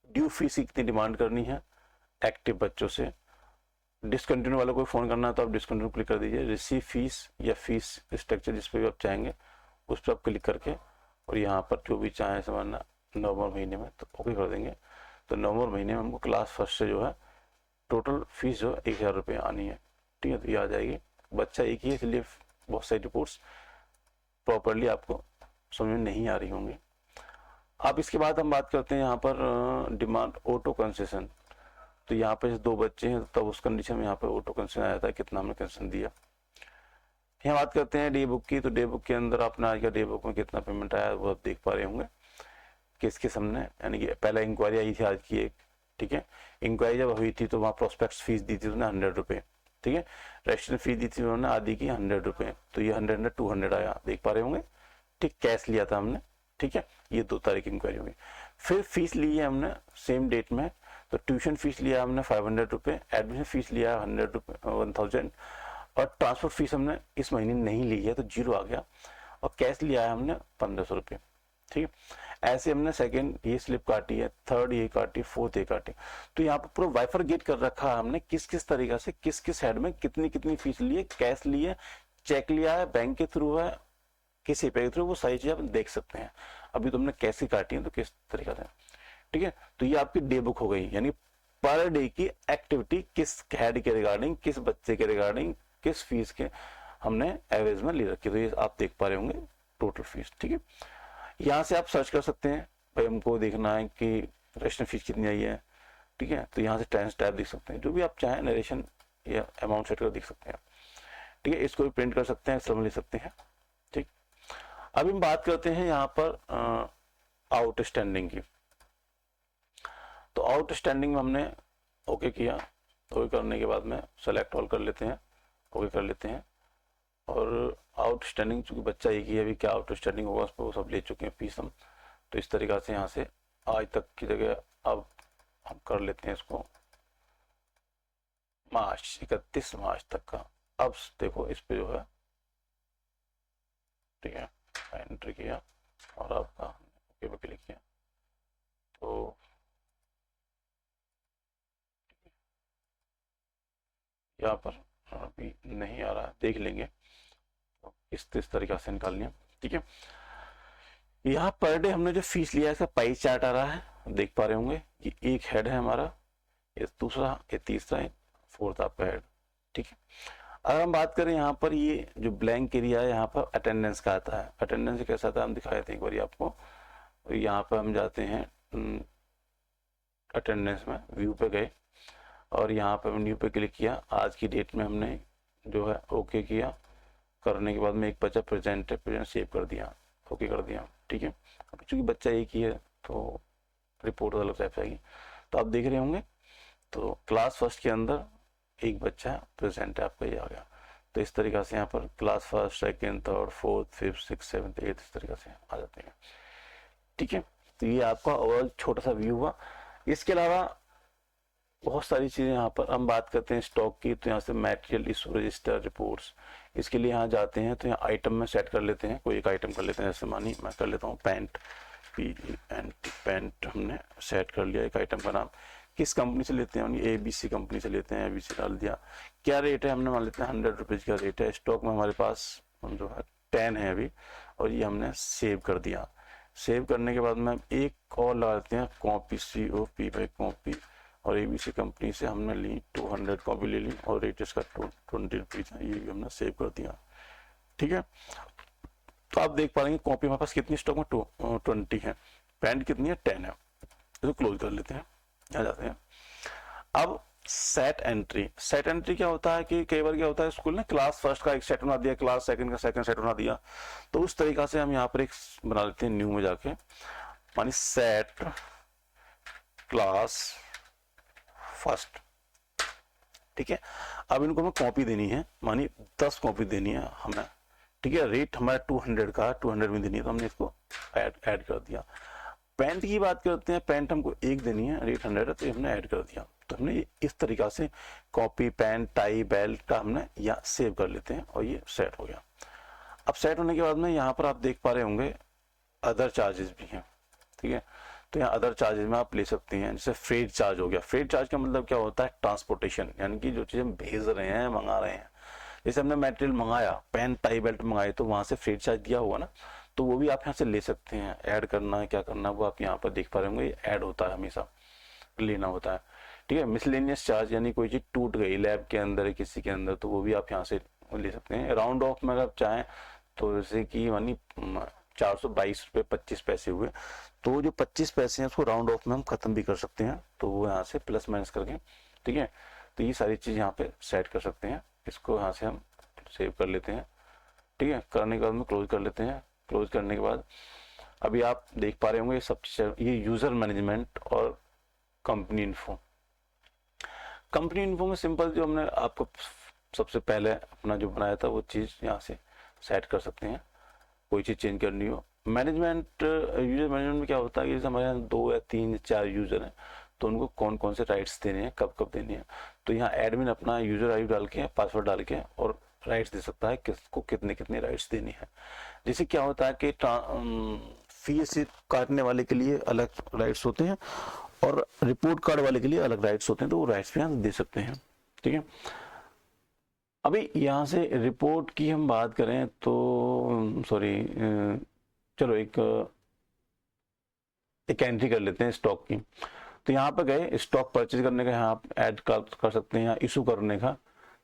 ड्यू फीस की कितनी डिमांड करनी है एक्टिव बच्चों से। डिसकंटिन्यू वाला कोई फ़ोन करना है तो आप डिसकंटिन्यू क्लिक कर दीजिए। रिसीव फीस या फीस स्ट्रक्चर जिस पे भी आप चाहेंगे उस पर आप क्लिक करके और यहाँ पर जो भी चाहें समझना नवंबर महीने में तो ओके कर देंगे। तो नवंबर महीने में हमको क्लास फर्स्ट से जो है टोटल फीस जो 1000 रुपये आनी है। ठीक है, तो ये आ जाएगी। बच्चा एक ही है इसलिए बहुत सारी रिपोर्ट्स प्रॉपरली आपको समझ में नहीं आ रही होंगी। अब इसके बाद हम बात करते हैं यहाँ पर डिमांड ऑटो कंसेशन। तो यहाँ पे 2 बच्चे हैं तब उस कंडीशन में यहाँ पे ऑटो कंसेशन आया था, कितना हमने कंसेशन दिया। यहाँ बात करते हैं डे बुक की। तो डे बुक के अंदर अपना आज का डे बुक में कितना पेमेंट आया वो आप देख पा रहे होंगे। किस किस हमने, यानी कि पहले इंक्वायरी आई थी आज की एक, ठीक है। इंक्वायरी जब हुई थी तो वहाँ प्रोस्पेक्ट फीस दी थी उन्होंने 100 रुपये, ठीक है। रजिस्ट्रेशन फीस दी थी उन्होंने आदि की 100 रुपये, तो ये 100 200 आया, देख पा रहे होंगे। ठीक, कैश लिया था हमने, ठीक है। ये 2 तारीख इंक्वायरी होगी। फिर फीस ली है हमने सेम डेट में। तो ट्यूशन फीस लिया हमने 500 रुपये, एडमिशन फीस लिया 100 रुपये 1000 और ट्रांसपोर्ट फीस हमने इस महीने नहीं ली है तो 0 आ गया। और कैश लिया है हमने 1500 रुपये, ठीक है। ऐसे हमने सेकंड ये स्लिप काटी है, थर्ड ये काटी, फोर्थ ये काटी। तो यहाँ पर पूरा वाइफरगेट कर रखा है हमने किस किस तरीका से किस किस हेड में कितनी कितनी फीस ली है, कैश ली है, चेक लिया है, बैंक के थ्रू है, किसी पे के थ्रू, वो सारी चीजें आप देख सकते हैं। अभी तुमने कैसे काटी है तो किस तरीका से, ठीक है। तो ये आपकी डे बुक हो गई, यानी पर डे की एक्टिविटी किस हेड के रिगार्डिंग, किस बच्चे के रिगार्डिंग, किस फीस के हमने एवरेज में ले रखी। तो ये आप देख पा रहे होंगे टोटल फीस, ठीक है। यहाँ से आप सर्च कर सकते हैं, भाई हमको देखना है कि रजिस्ट्रेशन फीस कितनी आई है, ठीक है। तो यहाँ से ट्रांस टैब देख सकते हैं, जो भी आप चाहें नरेशन या अमाउंट सेट कर देख सकते हैं, ठीक है। इसको भी प्रिंट कर सकते हैं, समझ ले सकते हैं, ठीक। अभी हम बात करते हैं यहाँ पर आउटस्टैंडिंग की। तो आउटस्टैंडिंग में हमने ओके किया, ओके करने के बाद में सेलेक्ट ऑल कर लेते हैं, ओके कर लेते हैं। और आउटस्टैंडिंग चूंकि बच्चा एक ही है, अभी क्या आउटस्टैंडिंग होगा उस पर वो सब ले चुके हैं फीस हम। तो इस तरीका से यहाँ से आज तक की जगह अब हम कर लेते हैं इसको मार्च 31 मार्च तक का। अब देखो इस पे जो है, ठीक है, एंट्री किया और आपका ओके पे क्लिक किया तो यहाँ पर अभी नहीं आ रहा है, देख लेंगे। तो इस तरीका से निकाल लिया, ठीक है। यहाँ पर डे हमने जो फीस लिया है इसका पाई चार्ट आ रहा है, देख पा रहे होंगे। ये एक हेड है हमारा, ये दूसरा, ये तीसरा है, फोर्थ आपका हेड, ठीक है। अगर हम बात करें यहाँ पर ये जो ब्लैंक एरिया है यहाँ पर अटेंडेंस का आता है। अटेंडेंस कैसा आता है हम दिखाए थे एक बार आपको। यहाँ पर हम जाते हैं अटेंडेंस में, व्यू पे गए और यहाँ पर न्यू पे क्लिक किया। आज की डेट में हमने जो है ओके किया, करने के बाद में एक बच्चा प्रेजेंट है, प्रेजेंट सेव कर दिया, ओके कर दिया, ठीक है। अब चूँकि बच्चा एक ही है तो रिपोर्ट अलग टाइप आएगी। तो आप देख रहे होंगे तो क्लास फर्स्ट के अंदर एक बच्चा प्रेजेंट है आपका, ये आ गया। तो इस तरीका से यहाँ पर class first, second, third, fourth, fifth, six, seventh, eighth इस तरीके से आ जाते हैं, ठीक है। तो ये आपका ओवरऑल छोटा सा व्यू हुआ। इसके अलावा बहुत सारी चीज़ें यहाँ पर हम बात करते हैं स्टॉक की। तो यहाँ से मटेरियल इशू रजिस्टर रिपोर्ट्स, इसके लिए यहाँ जाते हैं तो यहाँ आइटम में सेट कर लेते हैं, कोई एक आइटम कर लेते हैं। जैसे मानी मैं कर लेता हूँ पैंट, पैंट हमने सेट कर लिया एक आइटम का नाम। किस कंपनी से लेते हैं, ABC कंपनी से लेते हैं, ABC डाल दिया। क्या रेट है हमने मान लेते हैं 100 रुपीज़ का रेट है। स्टॉक में हमारे पास जो है 10 है अभी, और ये हमने सेव कर दिया। सेव करने के बाद में एक और लगा देते हैं कॉपी, COP बाई कॉपी, और ABC कंपनी से हमने ली 200 कॉपी ले ली और रेट इसका 20 रुपीज है, ये भी हमने सेव कर दिया। ठीक है, तो आप देख पा रहे हैं कॉपी हमारे पास कितनी स्टॉक में 20 है, पेंट कितनी है 10 है। इसको क्लोज कर लेते हैं, आ जाते हैं। अब सेट एंट्री, सेट एंट्री क्या होता है कि कई बार क्या होता है स्कूल ने क्लास फर्स्ट का एक सेट बना दिया, क्लास सेकंड का सेकंड सेट बना दिया, तो उस तरीका से हम यहाँ पर एक बना लेते हैं न्यू में जाके, मानी सेट क्लास फर्स्ट। ठीक है, अब इनको हमें कॉपी देनी है, मानी 10 कॉपी देनी है हमें। ठीक है, रेट हमारा 200 का, 200 में देनी है, तो हमने इसको ऐड कर दिया। पेंट की बात करते हैं, पेंट हमको 1 देनी है, रेट 100 है, तो हमने ऐड कर दिया। तो हमने इस तरीका से कॉपी, पेन, टाई, बेल्ट का हमने यहाँ सेव कर लेते हैं और ये सेट हो गया। अब सेट होने के बाद में यहाँ पर आप देख पा रहे होंगे अदर चार्जेस भी हैं। ठीक है, तो यहाँ अदर चार्जेस में आप ले सकते हैं, जैसे फ्रेट चार्ज हो गया। फ्रेट चार्ज का मतलब क्या होता है, ट्रांसपोर्टेशन, यानी कि जो चीज़ हम भेज रहे हैं, मंगा रहे हैं, जैसे हमने मटेरियल मंगाया, पेन, टाई, बेल्ट मंगाए, तो वहाँ से फ्रेट चार्ज दिया होगा ना, तो वो भी आप यहाँ से ले सकते हैं। ऐड करना है, क्या करना है वो आप यहाँ पर देख पा रहे होंगे, ऐड होता है, हमेशा लेना होता है। ठीक है, मिसलेनियस चार्ज, यानी कोई चीज़ टूट गई लैब के अंदर है किसी के अंदर, तो वो भी आप यहाँ से ले सकते हैं। राउंड ऑफ में अगर आप चाहें तो जैसे कि मानी 422 रुपये 25 पैसे हुए, तो जो 25 पैसे हैं उसको राउंड ऑफ में हम खत्म भी कर सकते हैं, तो वो यहाँ से प्लस माइनस करके। ठीक है, तो ये सारी चीज़ यहाँ पे सेट कर सकते हैं। इसको यहाँ से हम सेव कर लेते हैं। ठीक है, करने के बाद में क्लोज कर लेते हैं। क्लोज करने के बाद अभी आप देख पा रहे होंगे सब चीज़, ये यूजर मैनेजमेंट और कंपनी इन्फो। कंपनी इन्फो में सिंपल जो हमने आपको सबसे पहले अपना जो बनाया था वो चीज़ यहाँ से सेट कर सकते हैं, कोई चीज़ चेंज करनी हो। मैनेजमेंट, यूजर मैनेजमेंट में क्या होता है कि जैसे हमारे यहाँ 2 या 3 या 4 यूजर हैं, तो उनको कौन कौन से राइट्स देने हैं, कब कब देने हैं, तो यहाँ एडमिन अपना यूजर आईडी डाल के, पासवर्ड डाल के और राइट्स दे सकता है किसको कितने कितने राइट्स देने हैं। जैसे क्या होता है कि फीस काटने वाले के लिए अलग राइट्स होते हैं और रिपोर्ट कार्ड वाले के लिए अलग राइट्स होते हैं, तो वो राइट्स भी यहाँ दे सकते हैं। ठीक है, अभी यहाँ से रिपोर्ट की हम बात करें तो सॉरी, चलो एक एंट्री कर लेते हैं स्टॉक की। तो यहाँ पर गए, स्टॉक परचेज करने का यहाँ आप ऐड कर सकते हैं, यहाँ इशू करने का,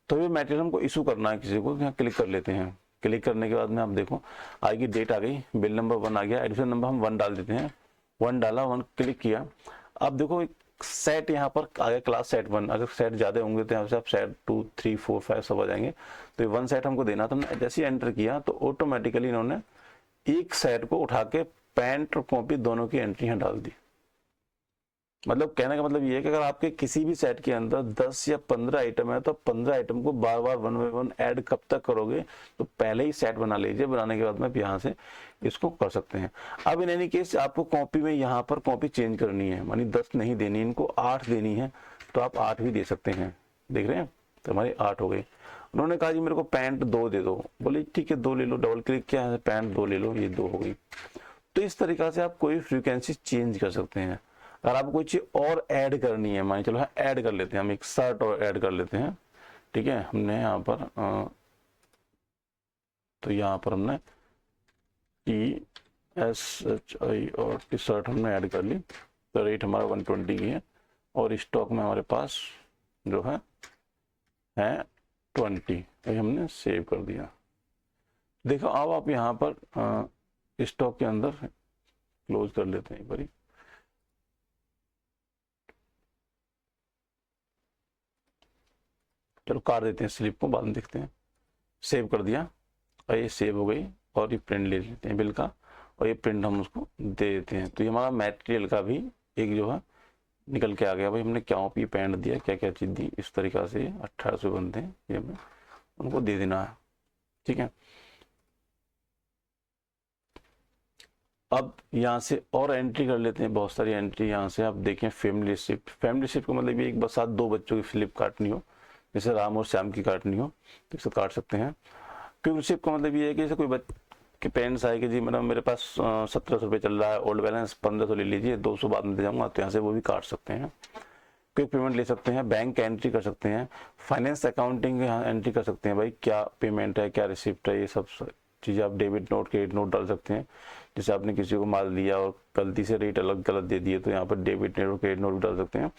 तो ये मटेरियल हमको इशू करना है किसी को, यहाँ क्लिक कर लेते हैं। क्लिक करने के बाद में आप देखो आएगी, डेट आ गई, बिल नंबर 1 आ गया, एडिशन नंबर हम 1 डाल देते हैं। 1 डाला, 1 क्लिक किया, अब देखो सेट यहाँ पर आ गया, क्लास सेट 1। अगर सेट ज़्यादा होंगे तो यहाँ से आप सेट 2, 3, 4, 5 सब आ जाएंगे। तो 1 सेट हमको देना, तो हमने जैसे ही एंटर किया तो ऑटोमेटिकली इन्होंने एक सेट को उठा के पेंट और कॉपी दोनों की एंट्री यहाँ डाल दी। मतलब कहने का मतलब ये है कि अगर आपके किसी भी सेट के अंदर 10 या 15 आइटम है, तो 15 आइटम को बार बार 1 बाय 1 ऐड कब तक करोगे, तो पहले ही सेट बना लीजिए। बनाने के बाद में यहाँ से इसको कर सकते हैं। अब इन एनी केस आपको कॉपी में यहाँ पर कॉपी चेंज करनी है, मानी 10 नहीं देनी, इनको 8 देनी है, तो आप 8 भी दे सकते हैं। देख रहे हैं, तो हमारी 8 हो गई। उन्होंने कहा जी मेरे को पैंट 2 दे दो, बोले ठीक है 2 ले लो, डबल क्लिक किया है, पैंट 2 ले लो, ये 2 हो गई। तो इस तरीका से आप कोई फ्रीक्वेंसी चेंज कर सकते हैं। अगर आपको कोई चीज और ऐड करनी है, मान चलो ऐड कर लेते हैं, हम एक शर्ट और ऐड कर लेते हैं। ठीक है, हमने यहाँ पर तो यहाँ पर हमने TSHI और टी शर्ट हमने ऐड कर ली, तो रेट हमारा 120 की है और स्टॉक में हमारे पास जो है 20, तो हमने सेव कर दिया। देखो अब आप यहाँ पर स्टॉक के अंदर क्लोज कर लेते हैं एक बारी। चलो काट देते हैं स्लिप को, बाद में देखते हैं। सेव कर दिया और ये सेव हो गई, और ये प्रिंट ले लेते हैं बिल का, और ये प्रिंट हम उसको दे देते हैं। तो ये हमारा मटेरियल का भी एक जो है निकल के आ गया, भाई हमने क्या भी पैंट दिया, क्या क्या चीज़ दी। इस तरीका से 1800 बनते हैं, ये हमें उनको दे देना है। ठीक है, अब यहाँ से और एंट्री कर लेते हैं, बहुत सारी एंट्री। यहाँ से आप देखें फैमिली शिफ्ट। फैमिली शिफ्ट का मतलब ये एक साथ 2 बच्चों की फ्लिप काटनी हो, जैसे राम और श्याम की काटनी हो तो इसे काट सकते हैं। क्विक शिफ्ट का मतलब ये है कि जैसे कोई बच्चे के पेरेंट्स आए कि जी मैडम मेरे पास 1700 रुपये चल रहा है, ओल्ड बैलेंस 1500 ले लीजिए, 200 बाद में दे जाऊँगा, तो यहाँ से वो भी काट सकते हैं। क्विक पेमेंट ले सकते हैं, बैंक एंट्री कर सकते हैं, फाइनेंस अकाउंटिंग यहाँ एंट्री कर सकते हैं, भाई क्या पेमेंट है, क्या रिसिप्ट है, ये सब चीज़ें आप डेबिट नोट, क्रेडिट नोट डाल सकते हैं। जैसे आपने किसी को माल दिया और गलती से रेट अलग गलत दे दिए तो यहाँ पर डेबिट नोट और क्रेडिट नोट भी डाल सकते हैं।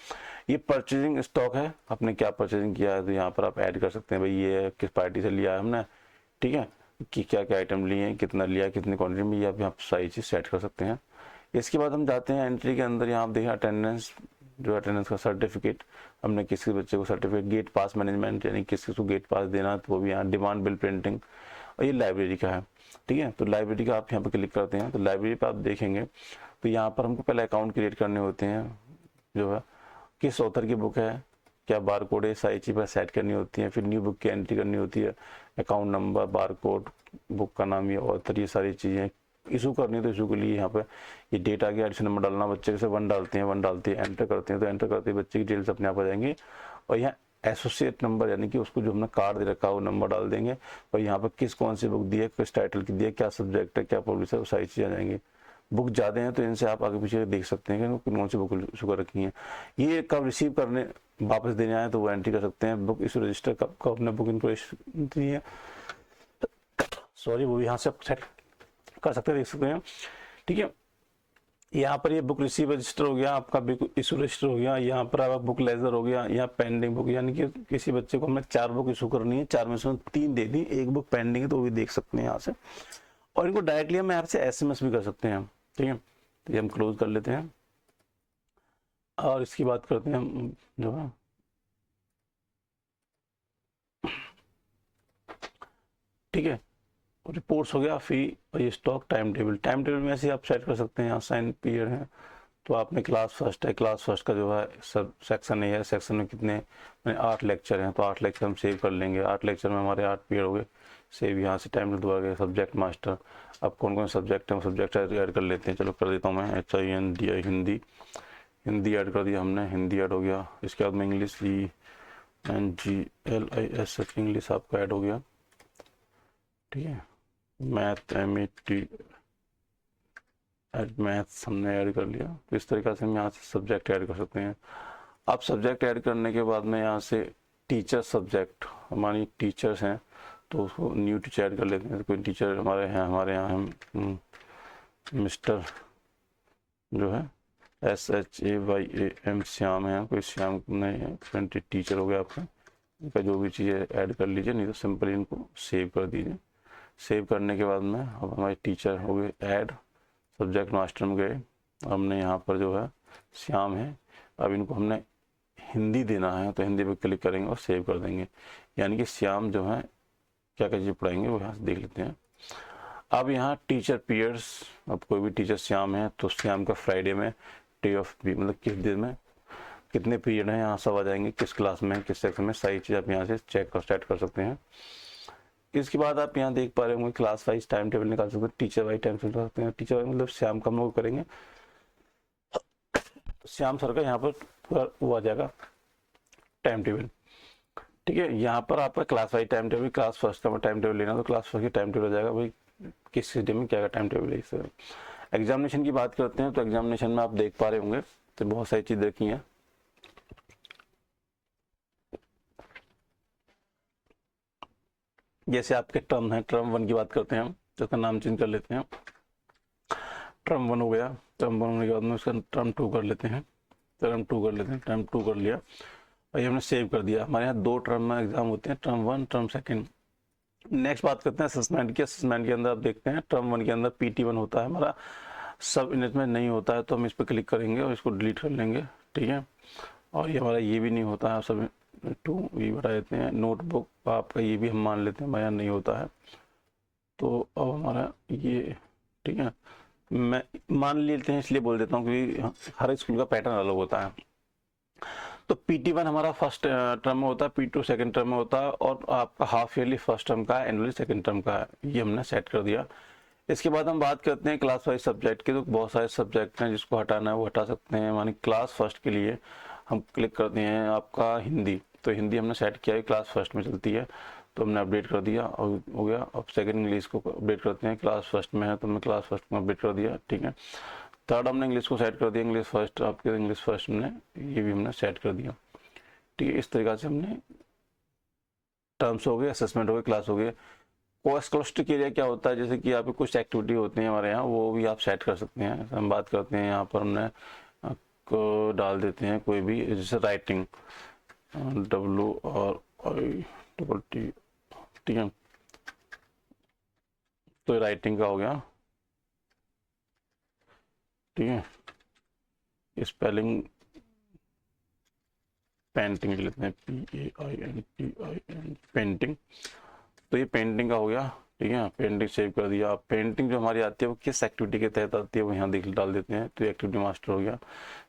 ये परचेजिंग स्टॉक है, आपने क्या परचेजिंग किया है तो यहाँ पर आप ऐड कर सकते हैं, भाई ये किस पार्टी से लिया है हमने, ठीक है, कि क्या क्या आइटम लिए हैं, कितना लिया है, कितनी क्वान्टिटी में, ये आप यहाँ सारी चीज़ सेट कर सकते हैं। इसके बाद हम जाते हैं एंट्री के अंदर, यहाँ आप देखें अटेंडेंस, जो अटेंडेंस का सर्टिफिकेट, हमने किसी बच्चे को सर्टिफिकेट, गेट पास मैनेजमेंट यानी किसी को गेट पास देना तो वो भी यहाँ, डिमांड बिल प्रिंटिंग, और ये लाइब्रेरी का है, ठीक है। तो लाइब्रेरी का आप यहाँ पर क्लिक करते हैं तो लाइब्रेरी पर आप देखेंगे तो यहाँ पर हमको पहले अकाउंट क्रिएट करने होते हैं, जो है किस ऑथर की बुक है, क्या बार कोड है, सारी चीज़ें सेट करनी होती हैं, फिर न्यू बुक की एंट्री करनी होती है, account number, bar code, book का नाम, ये ऑथर, ये सारी चीज़ें इशू करनी है। तो इशू के लिए यहाँ पे ये डेट आ गया, एडिशन नंबर डालना, बच्चे से 1 डालते हैं, 1 डालते हैं, एंटर करते हैं तो एंटर करते ही बच्चे की डिटेल्स अपने आप आ जाएंगी। और यहाँ एसोसिएट नंबर यानी कि उसको जो हमने कार्ड दे रखा है वो नंबर डाल देंगे, और यहाँ पर किस कौन सी बुक दी है, किस टाइटल की दी है, क्या सब्जेक्ट है, क्या पब्लिश है, वो सारी चीज़ें आ जाएंगी। बुक ज़्यादा हैं तो इनसे आप आगे पीछे देख सकते हैं कि कौन सी बुक इशू कर रखी हैं, ये कब रिसीव करने वापस देने आए तो वो एंट्री कर सकते हैं। बुक इशू रजिस्टर कब कब अपने बुक इनको दी है, सॉरी, वो भी यहाँ से आप सेट कर सकते हैं, देख सकते हैं, ठीक है। यहाँ पर ये बुक रिसीव रजिस्टर हो गया, आपका बुक इशू रजिस्टर हो गया, यहाँ पर आपका बुक लेजर हो गया, यहाँ पेंडिंग बुक, यानी कि किसी बच्चे को हमने 4 बुक इशू करनी है, 4 में से 3 दे दी, 1 बुक पेंडिंग है तो वो भी देख सकते हैं यहाँ से। और इनको डायरेक्टली हम यहाँ से SMS भी कर सकते हैं, ठीक है। तो ये हम क्लोज कर लेते हैं और इसकी बात करते हैं हम, जो है ठीक है, रिपोर्ट्स हो गया, फी और ये स्टॉक टाइम टेबल में ऐसे आप सेट कर सकते हैं। यहाँ साइन पीरियड है तो आपने क्लास फर्स्ट है, क्लास फर्स्ट का जो है सब सेक्शन है, सेक्शन में कितने 8 लेक्चर हैं तो 8 लेक्चर हम सेव कर लेंगे, 8 लेक्चर में हमारे 8 पीरियड हो गए, सेव यहाँ से टाइम टेबल दोबारा गया। सब्जेक्ट मास्टर, अब कौन कौन सब्जेक्ट है वो सब्जेक्ट ऐड कर लेते हैं, चलो कर देता हूँ मैं, HIND हिंदी ऐड कर दिया हमने, हिंदी ऐड हो गया। इसके बाद में इंग्लिश, ENGLIS इंग्लिश आपका ऐड हो गया, ठीक है। मैथ MET मैथ्स हमने ऐड कर लिया। तो इस तरीक़े से हम यहाँ से सब्जेक्ट ऐड कर सकते हैं। आप सब्जेक्ट ऐड करने के बाद में यहाँ से टीचर सब्जेक्ट, हमारी टीचर्स हैं तो उसको न्यू टीचर ऐड कर लेते हैं। तो कोई टीचर हमारे यहाँ हम मिस्टर जो है SHAYAM श्याम है, कोई श्याम नहीं है, 20 टीचर हो गया आपका। इनका जो भी चीज़ें ऐड कर लीजिए, नहीं तो सिंपली इनको सेव कर दीजिए। सेव करने के बाद में अब हमारे टीचर हो गए ऐड, सब्जेक्ट मास्टर में गए, हमने यहाँ पर जो है श्याम है, अब इनको हमने हिंदी देना है तो हिंदी पे क्लिक करेंगे और सेव कर देंगे। यानी कि श्याम जो है क्या क्या चीज़ पढ़ाएंगे वो यहाँ से देख लेते हैं। अब यहाँ टीचर पीरियड्स, अब कोई भी टीचर श्याम है तो श्याम का फ्राइडे में डे ऑफ वीक, मतलब किस दिन में कितने पीरियड हैं यहाँ सब आ जाएंगे, किस क्लास में किस सेक्शन में, सारी चीज़ आप यहाँ से सेट कर सकते हैं। इसके बाद आप यहाँ देख पा रहे होंगे क्लास वाइज टाइम टेबल निकाल सकते हैं, टीचर वाइज टाइम टेबल निकाल सकते हैं। टीचर वाइज मतलब श्याम का हम लोग करेंगे तो श्याम सर का यहाँ पर पूरा वो आ जाएगा टाइम टेबल, ठीक है। यहाँ पर आपका class wise time table, class first का टाइम टेबल लेना तो क्लास फर्स्ट की टाइम टेबल आ जाएगा, भाई किस डे में क्या टाइम टेबल है इस। एग्जामिनेशन की बात करते हैं तो एग्जामिनेशन में आप देख पा रहे होंगे तो बहुत सारी चीज़ देखी हैं। जैसे आपके टर्म है, टर्म 1 की बात करते हैं हम, तो उसका नाम चेंज कर लेते हैं, टर्म 1 हो गया। टर्म 1 होने के बाद में उसका टर्म 2 कर लेते हैं, टर्म 2 कर लेते हैं, टर्म 2 कर लिया और ये हमने सेव कर दिया। हमारे यहाँ 2 टर्म में एग्जाम होते हैं, टर्म 1 टर्म 2। नेक्स्ट बात करते हैं असेसमेंट की। असेसमेंट के अंदर आप देखते हैं टर्म 1 के अंदर PT1 होता है हमारा, सब यूनिट में नहीं होता है तो हम इस पर क्लिक करेंगे और इसको डिलीट कर लेंगे, ठीक है। और ये हमारा ये भी नहीं होता है, सब 2 ये बढ़ा देते हैं। नोटबुक आपका ये भी हम मान लेते हैं हमारे नहीं होता है, तो अब हमारा ये ठीक है, मैं मान लेते हैं इसलिए बोल देता हूँ क्योंकि हर स्कूल का पैटर्न अलग होता है। तो PT1 हमारा फर्स्ट टर्म में होता है, PT2 सेकंड टर्म में होता है और आपका हाफ ईयरली फर्स्ट टर्म का है, एनुअली सेकंड टर्म का है, ये हमने सेट कर दिया। इसके बाद हम बात करते हैं क्लास वाइज सब्जेक्ट की। तो बहुत सारे सब्जेक्ट हैं, जिसको हटाना है वो हटा सकते हैं। मानी क्लास फर्स्ट के लिए हम क्लिक करते हैं आपका हिंदी, तो हिंदी हमने सेट किया है, क्लास फर्स्ट में चलती है तो हमने अपडेट कर दिया और हो गया। अब सेकंड इंग्लिश को अपडेट करते हैं, क्लास फर्स्ट में है तो हमने क्लास फर्स्ट में अपडेट कर दिया, ठीक है। थर्ड हमने इंग्लिश को सेट कर दिया, इंग्लिश फर्स्ट, आपके इंग्लिश फर्स्ट में ये भी हमने सेट कर दिया, ठीक है। इस तरीक़ा से हमने टर्म्स हो गए, असेसमेंट हो गए, क्लास हो गए। कोर्स क्लस्टर एरिया क्या होता है, जैसे कि यहाँ पे कुछ एक्टिविटी होती है हमारे यहाँ, वो भी आप सेट कर सकते हैं। हम बात करते हैं यहाँ पर हमने को डाल देते हैं कोई भी, जैसे राइटिंग, WRITT, ठीक है, तो राइटिंग का हो गया, ठीक है। स्पेलिंग पेंटिंग लेते हैं, PAINTIN, पेंटिंग, तो ये पेंटिंग का हो गया, ठीक है। पेंटिंग सेव कर दिया। पेंटिंग जो हमारी आती है वो किस एक्टिविटी के तहत आती है वो यहाँ डाल देते हैं, तो एक्टिविटी मास्टर हो गया।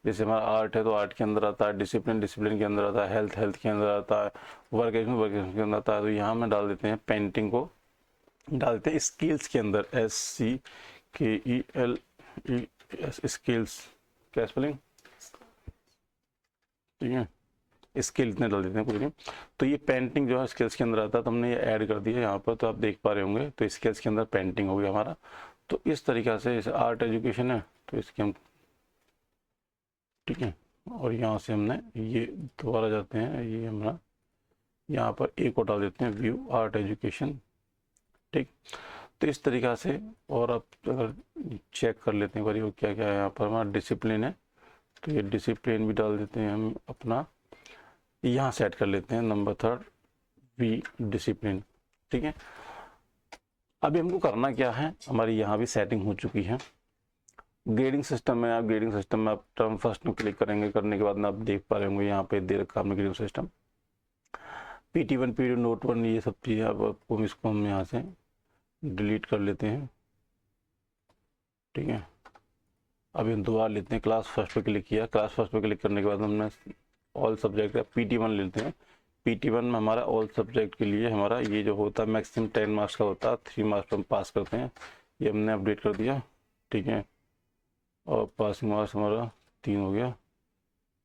जैसे हमारा आर्ट है तो आर्ट के अंदर आता है, डिसिप्लिन के अंदर आता है, हेल्थ के अंदर आता है, वर्क के अंदर आता है, तो यहाँ में डाल देते हैं पेंटिंग को, डालते हैं स्किल्स के अंदर, SKELES, स्किल्स, क्या स्पेलिंग, ठीक है, स्किल इतने डाल देते हैं कुछ नहीं। तो ये पेंटिंग जो है स्किल्स के अंदर आता है, तो हमने ये ऐड कर दिया यहाँ पर, तो आप देख पा रहे होंगे, तो स्किल्स के अंदर पेंटिंग हो गया हमारा। तो इस तरीक़ा से जैसे आर्ट एजुकेशन है तो इसके हम, ठीक है, और यहाँ से हमने ये दोबारा जाते हैं, ये हमारा यहाँ पर एक को डाल देते हैं, व्यू आर्ट एजुकेशन, ठीक। तो इस तरीक़ा से, और आप अगर चेक कर लेते हैं भाई वो क्या क्या है, यहाँ पर हमारा डिसिप्लिन है, तो ये डिसिप्लिन भी डाल देते हैं हम अपना, यहाँ सेट कर लेते हैं नंबर 3 V डिसिप्लिन, ठीक है। अभी हमको करना क्या है, हमारी यहाँ भी सेटिंग हो चुकी है। ग्रेडिंग सिस्टम में, आप ग्रेडिंग सिस्टम में आप टर्म फर्स्ट में क्लिक करेंगे, करने के बाद में आप देख पा रहे होंगे यहाँ पे दे रखा हमने grading system, PT1 PD note 1, ये सब चीज़ें आपको, इसको हम यहाँ से डिलीट कर लेते हैं, ठीक है। अभी हम दोबारा लेते हैं, क्लास फर्स्ट पे क्लिक किया, क्लास फर्स्ट पे क्लिक करने के बाद हमने ऑल सब्जेक्ट का PT1 लेते हैं। PT1 में हमारा ऑल सब्जेक्ट के लिए हमारा ये जो होता है मैक्सिमम 10 मार्क्स का होता है, 3 मार्क्स पर हम पास करते हैं, ये हमने अपडेट कर दिया, ठीक है। और पासिंग मार्क्स हमारा 3 हो गया,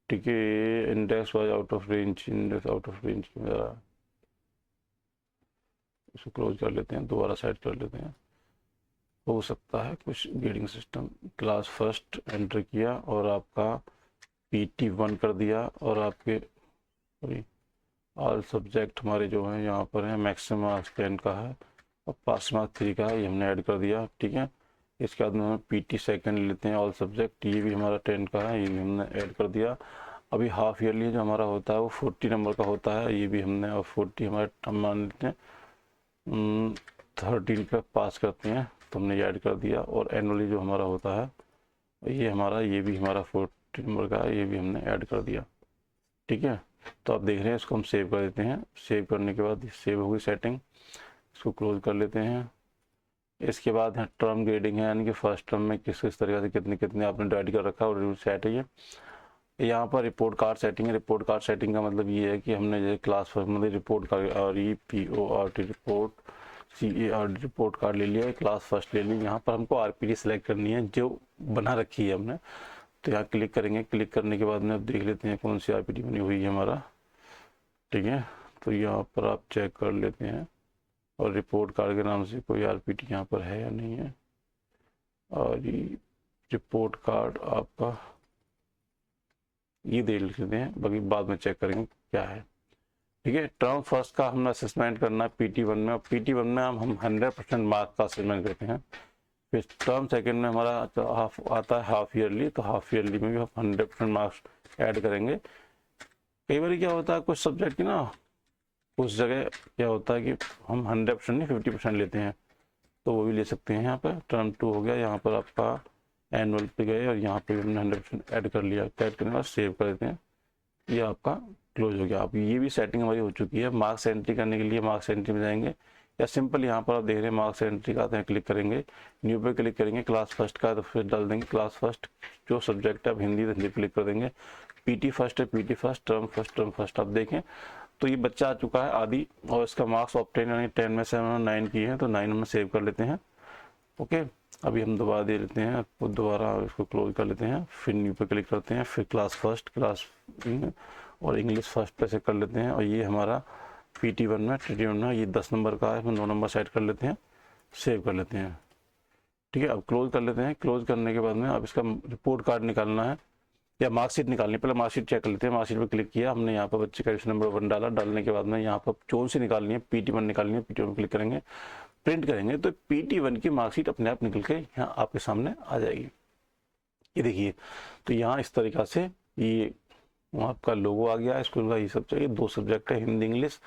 ठीक है। Index was out of range, index out of range, इसको क्लोज कर लेते हैं, दोबारा सेट कर लेते हैं। हो सकता है कुछ grading system, class first enter किया और आपका PT1 कर दिया, और आपके ऑल सब्जेक्ट हमारे जो हैं यहाँ पर हैं, मैक्सिमम मार्क्स 10 का है और पास मार्क्स 3 का है, ये हमने ऐड कर दिया, ठीक है। इसके बाद में हम PT सेकेंड लेते हैं, ऑल सब्जेक्ट, ये भी हमारा 10 का है, ये भी हमने ऐड कर दिया। अभी हाफ ईयरली जो हमारा होता है वो 40 नंबर का होता है, ये भी हमने, और 40 हमारे हम मान लेते हैं 13 का पास करते हैं, तो हमने ये ऐड कर दिया। और एनुअली जो हमारा होता है ये हमारा, ये भी हमारा 40 नंबर का है, ये भी हमने ऐड कर दिया, ठीक है। तो आप देख रहे हैं, इसको हम सेव कर देते हैं। सेव करने के बाद सेव होगी सेटिंग, इसको क्लोज कर लेते हैं। इसके बाद यहाँ टर्म ग्रेडिंग है, यानी कि फर्स्ट टर्म में किस किस तरीके से कितने कितने आपने डिवाइड कर रखा है और सेट है ये। यहाँ पर रिपोर्ट कार्ड सेटिंग है। रिपोर्ट कार्ड सेटिंग का मतलब ये है कि हमने जैसे क्लास फर्स्ट मतलब report card, REPORT report, CARD report card ले लिया, क्लास फर्स्ट ले ली। यहाँ पर हमको RPT सेलेक्ट करनी है जो बना रखी है हमने, तो यहाँ क्लिक करेंगे। क्लिक करने के बाद में अब देख लेते हैं कौन सी RPT बनी हुई है हमारा, ठीक है। तो यहाँ पर आप चेक कर लेते हैं, और रिपोर्ट कार्ड के नाम से कोई RPT यहाँ पर है या नहीं है, और ये रिपोर्ट कार्ड आपका ये दे लेते हैं, बाकी बाद में चेक करेंगे क्या है, ठीक है। टर्म फर्स्ट का हमने असेसमेंट करना है PT1 में, और PT1 में हम 100% मार्क का असेसमेंट करते हैं। फिर टर्म सेकंड में हमारा हाफ आता है हाफ ईयरली, तो हाफ ईयरली में भी हम 100% मार्क्स ऐड करेंगे। कई बार क्या होता है कुछ सब्जेक्ट की ना, उस जगह क्या होता है कि हम 100% नहीं 50% लेते हैं, तो वो भी ले सकते हैं। यहाँ पर टर्म 2 हो गया, यहाँ पर आपका एनुअल पे गए और यहाँ पे हमने 100% ऐड कर लिया। ऐड करने के बाद सेव कर देते हैं, ये आपका क्लोज हो गया। अब ये भी सेटिंग हमारी हो चुकी है। मार्क्स एंट्री करने के लिए मार्क्स एंट्री में जाएंगे, या सिंपल यहाँ पर आप देख रहे हैं मार्क्स एंट्री का आते हैं, क्लिक करेंगे, न्यू पे क्लिक करेंगे, क्लास फर्स्ट का तो फिर डाल देंगे क्लास फर्स्ट, जो सब्जेक्ट है आप हिंदी तो हिंदी क्लिक कर देंगे। PT फर्स्ट है, PT फर्स्ट, टर्म फर्स्ट आप देखें तो ये बच्चा आ चुका है आदि, और इसका मार्क्स ऑब्टेन यानी 10 में से हमने 9 किए हैं, तो 9 में सेव कर लेते हैं। ओके, अभी हम दोबारा दे लेते हैं, आपको दोबारा इसको क्लोज कर लेते हैं, फिर न्यू पे क्लिक करते हैं, फिर क्लास फर्स्ट, क्लास और इंग्लिश फर्स्ट पे से कर लेते हैं। और ये हमारा PT1 में ये 10 नंबर का है, हम 9 नंबर सेट कर लेते हैं, सेव कर लेते हैं, ठीक है। अब क्लोज कर लेते हैं। क्लोज करने के बाद में अब इसका रिपोर्ट कार्ड निकालना है या मार्कशीट निकालनी, पहले मार्कशीट चेक कर लेते हैं। मार्कशीट पे क्लिक किया हमने, यहाँ पर बच्चे का नंबर 1 डाला, डालने के बाद में यहाँ पर कौन सी निकालनी है, PT1 निकालनी है, PT1 क्लिक करेंगे। प्रिंट करेंगे तो PT1 की मार्कशीट अपने आप निकल के यहाँ आपके सामने आ जाएगी। ये देखिए, तो यहाँ इस तरीक़ा से ये आपका लोगो आ गया स्कूल का। ये सब चाहिए, 2 सब्जेक्ट है हिंदी इंग्लिश,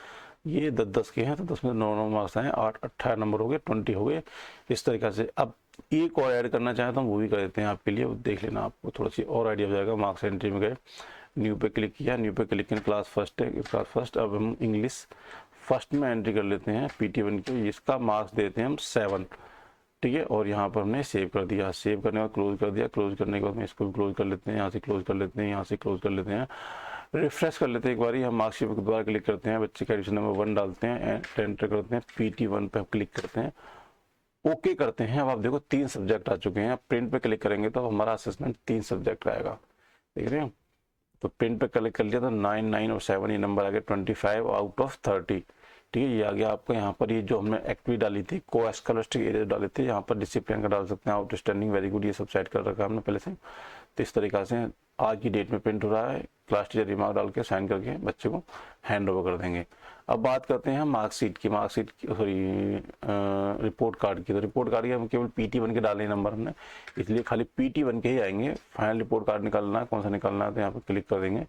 ये 10-10 के हैं तो 10 में 9-9 मार्क्स आए, 8-18 नंबर हो गए, 20 हो गए इस तरीक़ा से। अब एक और ऐड करना चाहें तो हम वो भी कर देते हैं आपके लिए, देख लेना, आपको थोड़ा सी और आइडिया हो जाएगा। मार्क्स एंट्री में गए, न्यू पे क्लिक किया, न्यू पे क्लिक किया, क्लास फर्स्ट है, क्लास फर्स्ट। अब हम इंग्लिश फर्स्ट में एंट्री कर लेते हैं PT1 की, इसका मार्क्स देते हैं हम 7, ठीक है। और यहाँ पर हमने सेव कर दिया, सेव करने के बाद क्लोज कर दिया, क्लोज करने के बाद हम इसको भी क्लोज कर लेते हैं, यहाँ से क्लोज कर लेते हैं, यहाँ से क्लोज कर लेते हैं, रिफ्रेश कर लेते हैं एक बारी। हम मार्कशीट पर दोबारा क्लिक करते हैं, बच्चे का एडिशन नंबर 1 डालते हैं, एंटर करते हैं, PT1 पे क्लिक करते हैं, ओके करते हैं। अब आप देखो 3 सब्जेक्ट आ चुके हैं। प्रिंट पे क्लिक करेंगे तो हमारा असेसमेंट 3 सब्जेक्ट का आएगा, देख रहे हैं। तो प्रिंट पे क्लिक कर लिया तो 9, 9 और 7 ये नंबर आ गया, 25 आउट ऑफ 30, ठीक है। ये आ गया आपको। यहाँ पर ये जो हमने एक्टिविटी डाली थी, को स्कॉलस्टिक एरिया डाले थे, यहाँ पर डिसिप्लिन का डाल सकते हैं, आउटस्टैंडिंग, वेरी गुड, ये सब सेट कर रखा है हमने पहले से। तो इस तरीक़ा से आज की डेट में प्रिंट हो रहा है, क्लास टीचर रिमार्क डाल के साइन करके बच्चे को हैंड ओवर कर देंगे। अब बात करते हैं मार्कशीट की, रिपोर्ट कार्ड की। तो रिपोर्ट कार्ड के हम केवल PT1 के डाले नंबर हमने, इसलिए खाली PT1 के ही आएंगे। फाइनल रिपोर्ट कार्ड निकालना है, कौन सा निकालना है, तो यहाँ पर क्लिक कर देंगे।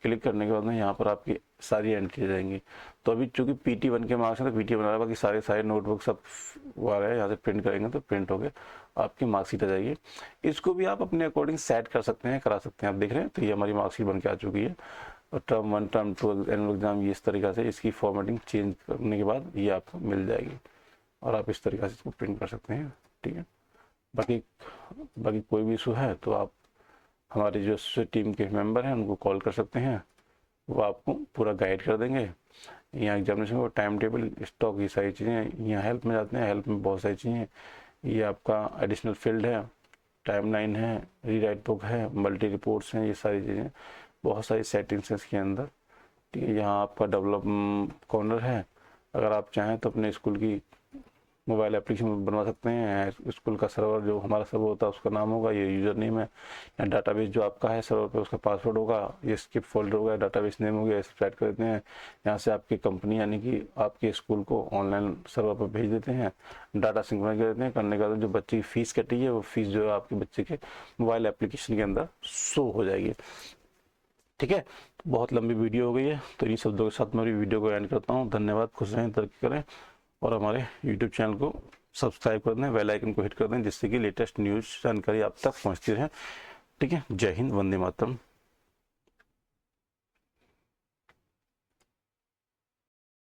क्लिक करने के बाद में यहाँ पर आपकी सारी एंट्री जाएंगी। तो अभी चूंकि PT1 के मार्क्स हैं तो PT1 आ रहा है, बाकी सारे नोटबुक सब आ रहे हैं। यहाँ से प्रिंट करेंगे तो प्रिंट हो गए, आपकी मार्कशीट आ जाएगी। इसको भी आप अपने अकॉर्डिंग सेट कर सकते हैं, करा सकते हैं। आप देख रहे हैं, तो ये हमारी मार्कशीट बन के आ चुकी है। और टर्म 1, टर्म 2 एनुअल एग्जाम, ये इस तरीक़ा से इसकी फॉर्मेटिंग चेंज करने के बाद ये आपको मिल जाएगी और आप इस तरीक़ा से इसको प्रिंट कर सकते हैं, ठीक है। बाकी कोई भी इशू है तो आप हमारे जो टीम के मेंबर हैं उनको कॉल कर सकते हैं, वो आपको पूरा गाइड कर देंगे। यहाँ एग्जामिनेशन का टाइम टेबल, स्टॉक, ये सारी चीज़ें। यहाँ हेल्प में जाते हैं, हेल्प में बहुत सारी चीज़ें, ये आपका एडिशनल फील्ड है, टाइमलाइन है, रीराइट बुक है, मल्टी रिपोर्ट्स हैं, ये सारी चीज़ें, बहुत सारी सेटिंग्स हैं इसके अंदर, ठीक है। यहाँ आपका डेवलप कॉर्नर है, अगर आप चाहें तो अपने स्कूल की मोबाइल एप्लीकेशन बनवा सकते हैं। स्कूल का सर्वर, जो हमारा सर्वर होता है उसका नाम होगा, ये यूज़र नेम है। या डाटाबेस जो आपका है सर्वर पे, उसका पासवर्ड होगा, ये स्किप फोल्डर होगा, डाटाबेस नेम हो गया, इसे सेट कर देते हैं। यहाँ से आपकी कंपनी यानी कि आपके स्कूल को ऑनलाइन सर्वर पर भेज देते हैं, डाटा सिंक्रोनाइज कर देते हैं। करने के बाद जो बच्चे की फ़ीस कटी है वो फीस जो है आपके बच्चे के मोबाइल एप्लीकेशन के अंदर शो हो जाएगी, ठीक है। बहुत लंबी वीडियो हो गई है, तो इन शब्दों के साथ मैं मेरी वीडियो को एंड करता हूँ। धन्यवाद, खुश रहें, तरक्की करें और हमारे YouTube चैनल को सब्सक्राइब कर दें, बेल आइकन को हिट कर दें, जिससे कि लेटेस्ट न्यूज़ जानकारी आप तक पहुँचती रहे, ठीक है। जय हिंद, वंदे मातरम।